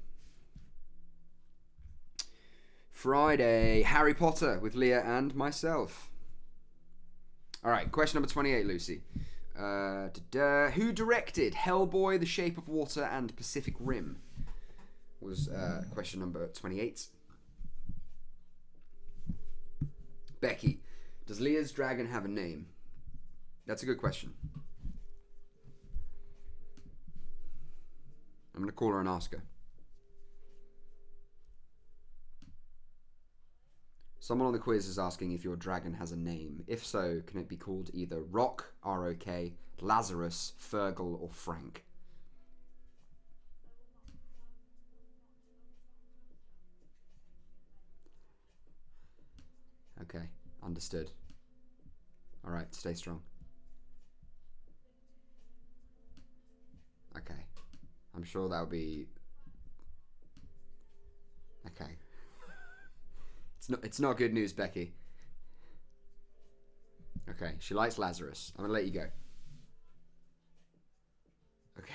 Harry Potter with Leah and myself. All right, question number 28, Lucy. Who directed Hellboy, The Shape of Water, and Pacific Rim? Was question number 28. Becky, does Leah's dragon have a name? That's a good question. I'm going to call her and ask her. Someone on the quiz is asking if your dragon has a name. If so, can it be called either Rock, R-O-K, Lazarus, Fergal, or Frank? Okay, understood. Alright, stay strong. Okay. I'm sure that'll be... Okay. It's not good news, Becky. Okay, she likes Lazarus. I'm gonna let you go. Okay.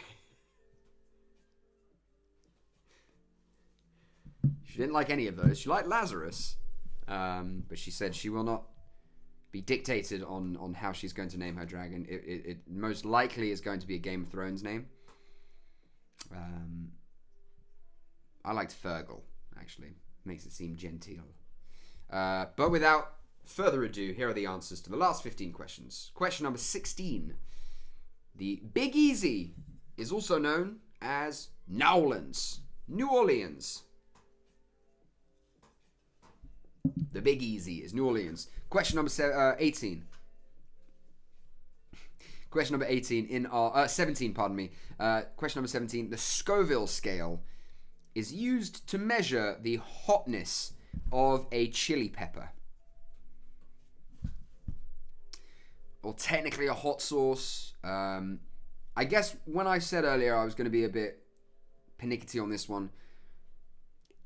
She didn't like any of those. She liked Lazarus, but she said she will not be dictated on how she's going to name her dragon. It most likely is going to be a Game of Thrones name. I liked Fergal, actually. Makes it seem genteel. But without further ado, here are the answers to the last 15 questions. Question number 16. The Big Easy is also known as Nowlands, New Orleans. The Big Easy is New Orleans. Question number 18. Question number 18 in our 17, pardon me. Question number 17. The Scoville scale is used to measure the hotness of a chili pepper, or technically a hot sauce. I guess when I said earlier I was going to be a bit pernickety on this one,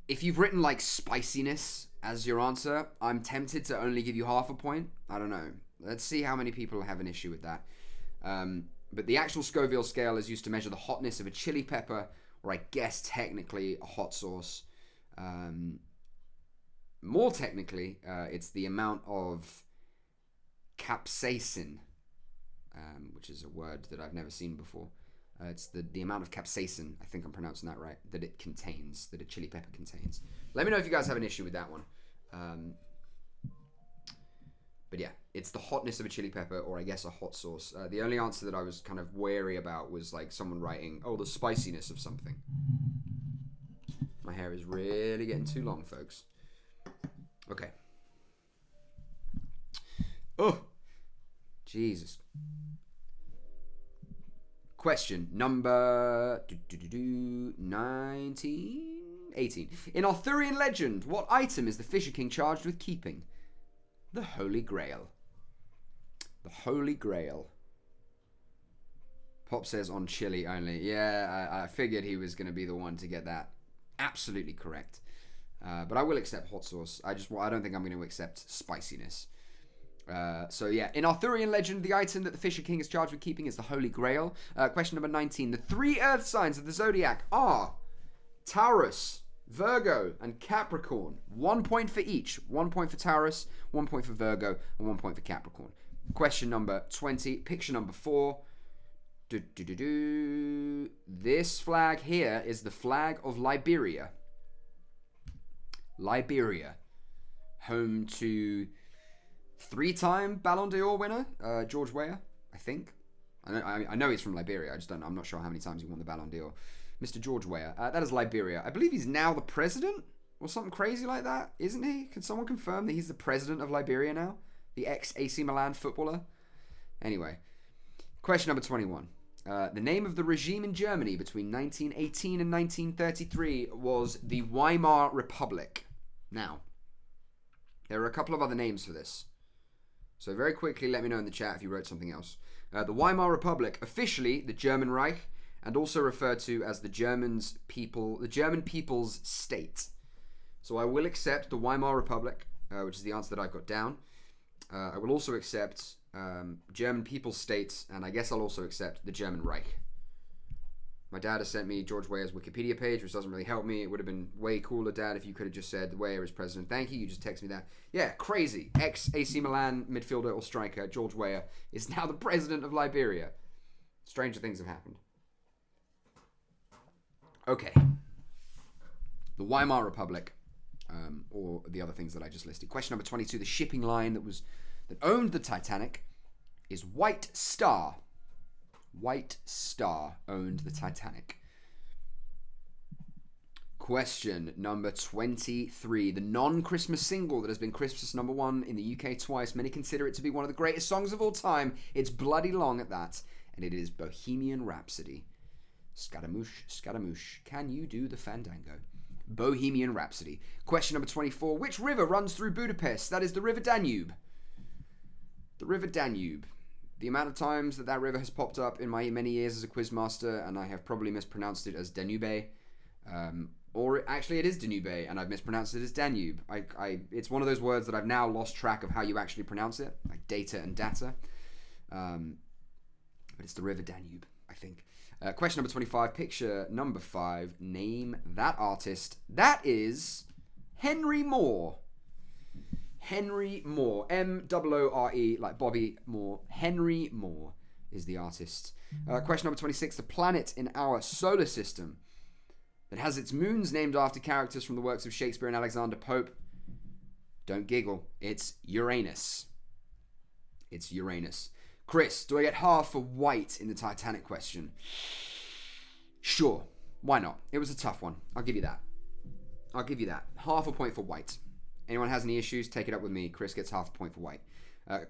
if you've written like spiciness as your answer, I'm tempted to only give you half a point. I don't know. Let's see how many people have an issue with that. But the actual Scoville scale is used to measure the hotness of a chili pepper, or I guess technically a hot sauce. More technically, it's the amount of capsaicin, which is a word that I've never seen before. It's the amount of capsaicin, I think I'm pronouncing that right, that it contains, that a chili pepper contains. Let me know if you guys have an issue with that one. But yeah, it's the hotness of a chili pepper, or I guess a hot sauce. The only answer that I was kind of wary about was like someone writing, oh, the spiciness of something. My hair is really getting too long, folks. Okay. Oh, Jesus. Question number 18. In Arthurian legend, what item is the Fisher King charged with keeping? The Holy Grail. The Holy Grail. Pop says on chili only. Yeah, I figured he was going to be the one to get that absolutely correct. But I will accept hot sauce. I don't think I'm going to accept spiciness. So yeah, in Arthurian legend, the item that the Fisher King is charged with keeping is the Holy Grail. Question number 19. The 3 earth signs of the zodiac are Taurus, Virgo, and Capricorn. 1 point for each. 1 point for Taurus, 1 point for Virgo, and 1 point for Capricorn. Question number 20. Picture number 4. This flag here is the flag of Liberia. Liberia. Home to 3-time Ballon d'Or winner, George Weah, I think. I know he's from Liberia. I'm not sure how many times he won the Ballon d'Or. Mr. George Weah. That is Liberia. I believe he's now the president or something crazy like that, isn't he? Can someone confirm that he's the president of Liberia now? The ex-AC Milan footballer? Anyway. Question number 21. The name of the regime in Germany between 1918 and 1933 was the Weimar Republic. Now, there are a couple of other names for this. So very quickly, let me know in the chat if you wrote something else. The Weimar Republic, officially the German Reich, and also referred to as the German People's State. So I will accept the Weimar Republic, which is the answer that I've got down. I will also accept German People's State, and I guess I'll also accept the German Reich. My dad has sent me George Weah's Wikipedia page, which doesn't really help me. It would have been way cooler, Dad, if you could have just said Weah is president. Thank you. You just text me that. Yeah, crazy. Ex-AC Milan midfielder or striker George Weah is now the president of Liberia. Stranger things have happened. Okay. The Weimar Republic, or the other things that I just listed. Question number 22. The shipping line that owned the Titanic is White Star. White Star owned the Titanic. Question number 23. The non-Christmas single that has been Christmas number 1 in the UK twice. Many consider it to be one of the greatest songs of all time. It's bloody long at that. And it is Bohemian Rhapsody. Scaramouche, Scaramouche, can you do the fandango? Bohemian Rhapsody. Question number 24. Which river runs through Budapest? That is the River Danube. The River Danube. The amount of times that river has popped up in my many years as a quizmaster, and I have probably mispronounced it as Danube. Or actually it is Danube, and I've mispronounced it as Danube. It's one of those words that I've now lost track of how you actually pronounce it, like data and data. But it's the River Danube, I think. Question number 25, picture number 5. Name that artist. That is Henry Moore. Henry Moore. M-O-O-R-E, like Bobby Moore. Henry Moore is the artist. Question number 26. The planet in our solar system that has its moons named after characters from the works of Shakespeare and Alexander Pope. Don't giggle. It's Uranus. It's Uranus. Chris, do I get half for white in the Titanic question? Sure. Why not? It was a tough one. I'll give you that. I'll give you that. Half a point for white. Anyone has any issues, take it up with me. Chris gets half a point for white.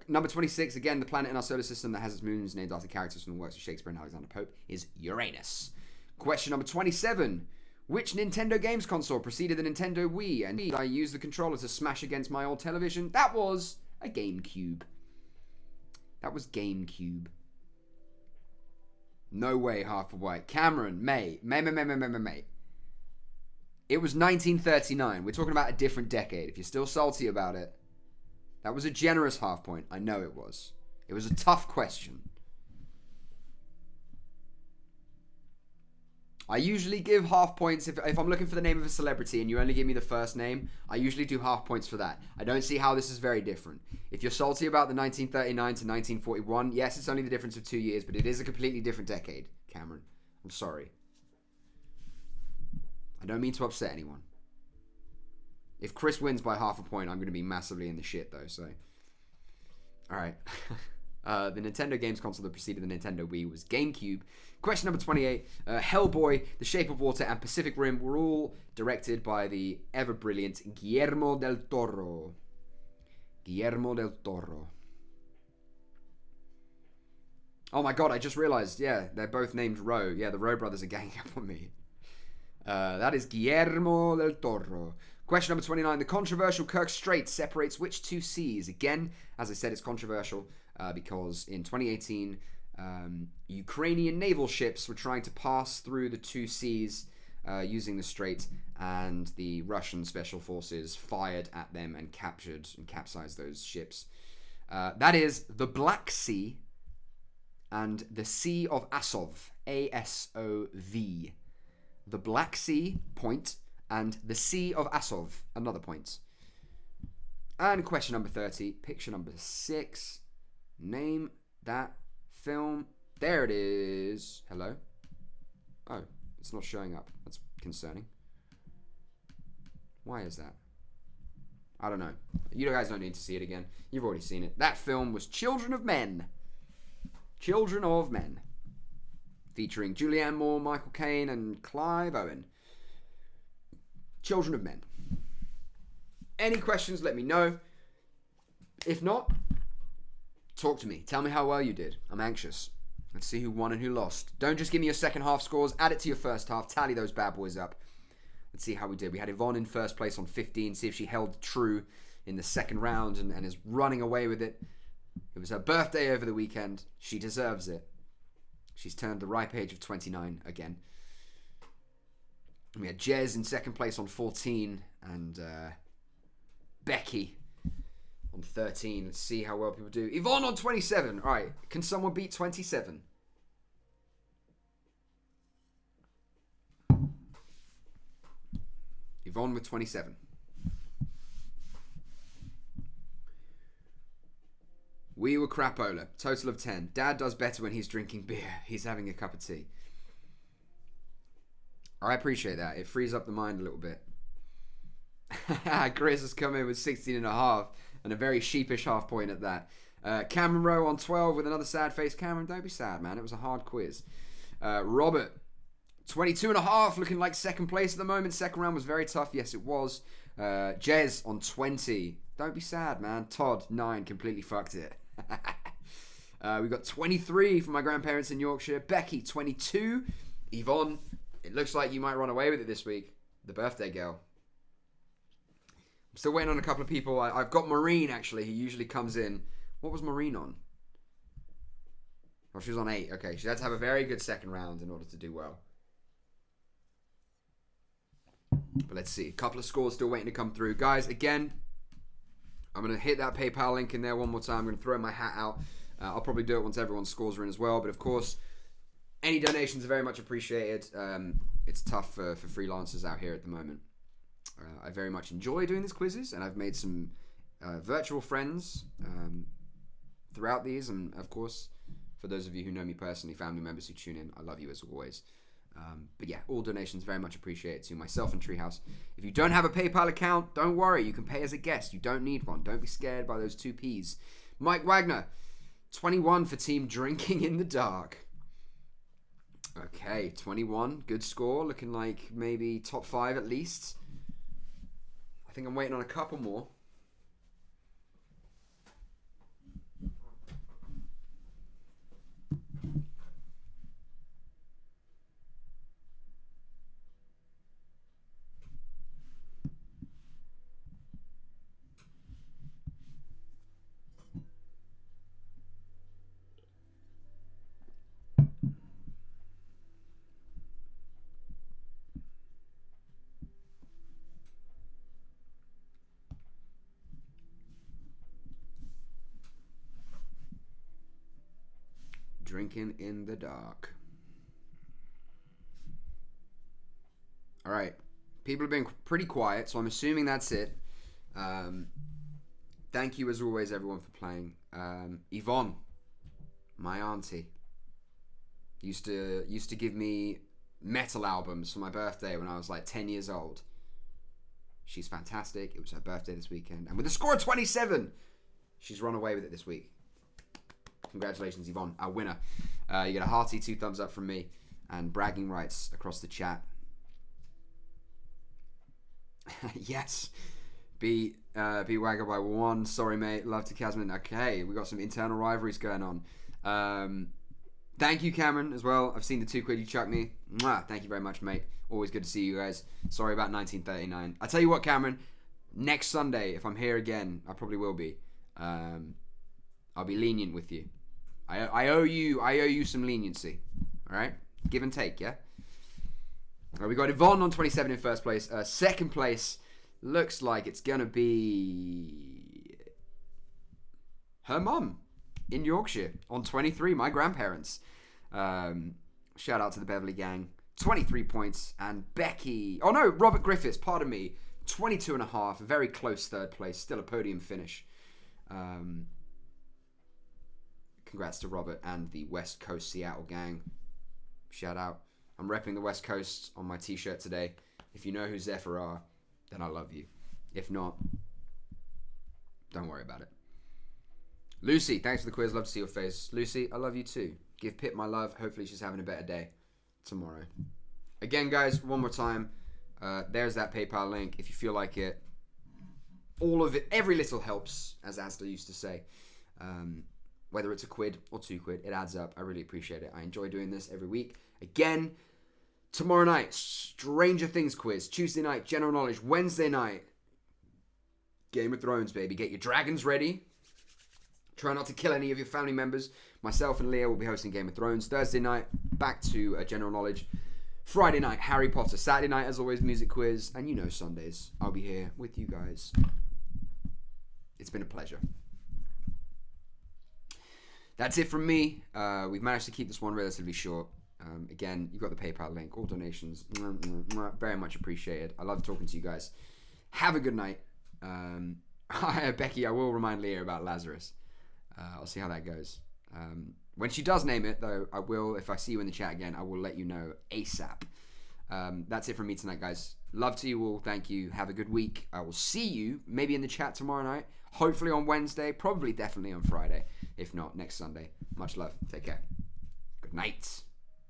Number 26, again, the planet in our solar system that has its moons named after characters from the works of Shakespeare and Alexander Pope is Uranus. Question number 27. Which Nintendo games console preceded the Nintendo Wii? And I used the controller to smash against my old television? That was a GameCube. That was GameCube. No way, half a white. Cameron, mate. It was 1939. We're talking about a different decade. If you're still salty about it, that was a generous half point. I know it was. It was a tough question. I usually give half points if I'm looking for the name of a celebrity and you only give me the first name. I usually do half points for that. I don't see how this is very different. If you're salty about the 1939 to 1941, yes, it's only the difference of 2 years, but it is a completely different decade, Cameron. I'm sorry. I don't mean to upset anyone. If Chris wins by half a point, I'm going to be massively in the shit, though, so... All right. The Nintendo games console that preceded the Nintendo Wii was GameCube. Question number 28. Hellboy, The Shape of Water, and Pacific Rim were all directed by the ever-brilliant Guillermo del Toro. Guillermo del Toro. Oh my god, I just realized, yeah, they're both named Roe. Yeah, the Roe brothers are ganging up on me. That is Guillermo del Toro. Question number 29. The controversial Kerch Strait separates which two seas? Again, as I said, it's controversial because in 2018, Ukrainian naval ships were trying to pass through the two seas using the strait, and the Russian special forces fired at them and captured and capsized those ships. That is the Black Sea and the Sea of Azov, A-S-O-V. The Black Sea, point, and the Sea of Azov, another point. And question number 30, picture number 6. Name that film. There it is. Hello? Oh, it's not showing up. That's concerning. Why is that? I don't know. You guys don't need to see it again. You've already seen it. That film was Children of Men. Children of Men. Featuring Julianne Moore, Michael Caine, and Clive Owen. Children of Men. Any questions, let me know. If not, talk to me. Tell me how well you did. I'm anxious. Let's see who won and who lost. Don't just give me your second half scores. Add it to your first half. Tally those bad boys up. Let's see how we did. We had Yvonne in first place on 15. See if she held true in the second round and is running away with it. It was her birthday over the weekend. She deserves it. She's turned the ripe age of 29 again. We had Jez in second place on 14 and Becky on 13. Let's see how well people do. Yvonne on 27. All right. Can someone beat 27? Yvonne with 27. We were crapola. Total of 10. Dad does better when he's drinking beer. He's having a cup of tea. I appreciate that. It frees up the mind a little bit. Chris has come in with 16 and a half and a very sheepish half point at that. Cameron Rowe on 12 with another sad face. Cameron, don't be sad, man. It was a hard quiz. Robert, 22 and a half, looking like second place at the moment. Second round was very tough. Yes, it was. Jez on 20. Don't be sad, man. Todd, 9, completely fucked it. We got 23 from my grandparents in Yorkshire. Becky, 22. Yvonne, it looks like you might run away with it this week. The birthday girl. I'm still waiting on a couple of people. I've got Maureen, actually. He usually comes in. What was Maureen on? Oh, she was on 8. Okay, she had to have a very good second round in order to do well. But let's see. A couple of scores still waiting to come through. Guys, again, I'm going to hit that PayPal link in there one more time. I'm going to throw my hat out. I'll probably do it once everyone's scores are in as well. But of course, any donations are very much appreciated. It's tough for freelancers out here at the moment. I very much enjoy doing these quizzes, and I've made some virtual friends throughout these. And of course, for those of you who know me personally, family members who tune in, I love you as always. But yeah, all donations very much appreciated to myself and Treehouse. If you don't have a PayPal account, don't worry. You can pay as a guest. You don't need one. Don't be scared by those 2 Ps. Mike Wagner, 21 for Team Drinking in the Dark. Okay, 21. Good score. Looking like maybe top 5 at least. I think I'm waiting on a couple more. Drinking in the Dark. All right. People have been pretty quiet, so I'm assuming that's it. Thank you, as always, everyone, for playing. Yvonne, my auntie, used to give me metal albums for my birthday when I was like 10 years old. She's fantastic. It was her birthday this weekend. And with a score of 27, she's run away with it this week. Congratulations, Yvonne, our winner. You get a hearty 2 thumbs up from me and bragging rights across the chat. Yes. Be Wagger by 1. Sorry, mate. Love to Casman. Okay, we got some internal rivalries going on. Thank you, Cameron, as well. I've seen the £2 you chucked me. Mwah, thank you very much, mate. Always good to see you guys. Sorry about 1939. I tell you what, Cameron. Next Sunday, if I'm here again, I probably will be. I'll be lenient with you. I owe you some leniency. All right, give and take, yeah. We got Yvonne on 27 in first place. Second place looks like it's gonna be her mum in Yorkshire on 23. My grandparents. Shout out to the Beverly gang. 23 points. And Becky. Oh no, Robert Griffiths. Pardon me. 22.5. A very close third place. Still a podium finish. Congrats to Robert and the West Coast Seattle gang. Shout out. I'm repping the West Coast on my t-shirt today. If you know who Zephyr are, then I love you. If not, don't worry about it. Lucy, thanks for the quiz. Love to see your face. Lucy, I love you too. Give Pip my love. Hopefully she's having a better day tomorrow. Again, guys, one more time. There's that PayPal link. If you feel like it, all of it, every little helps, as Asda used to say. Whether it's £1 or £2, it adds up. I really appreciate it. I enjoy doing this every week. Again, tomorrow night, Stranger Things quiz. Tuesday night, General Knowledge. Wednesday night, Game of Thrones, baby. Get your dragons ready. Try not to kill any of your family members. Myself and Leah will be hosting Game of Thrones. Thursday night, back to General Knowledge. Friday night, Harry Potter. Saturday night, as always, music quiz. And you know Sundays, I'll be here with you guys. It's been a pleasure. That's it from me. We've managed to keep this one relatively short. Again, you've got the PayPal link. All donations, very much appreciated. I love talking to you guys. Have a good night. Becky, I will remind Leah about Lazarus. I'll see how that goes. When she does name it, though, I will, if I see you in the chat again, I will let you know ASAP. That's it from me tonight, guys. Love to you all. Thank you. Have a good week. I will see you maybe in the chat tomorrow night. Hopefully on Wednesday. Probably definitely on Friday. If not, next Sunday. Much love. Take care. Good night.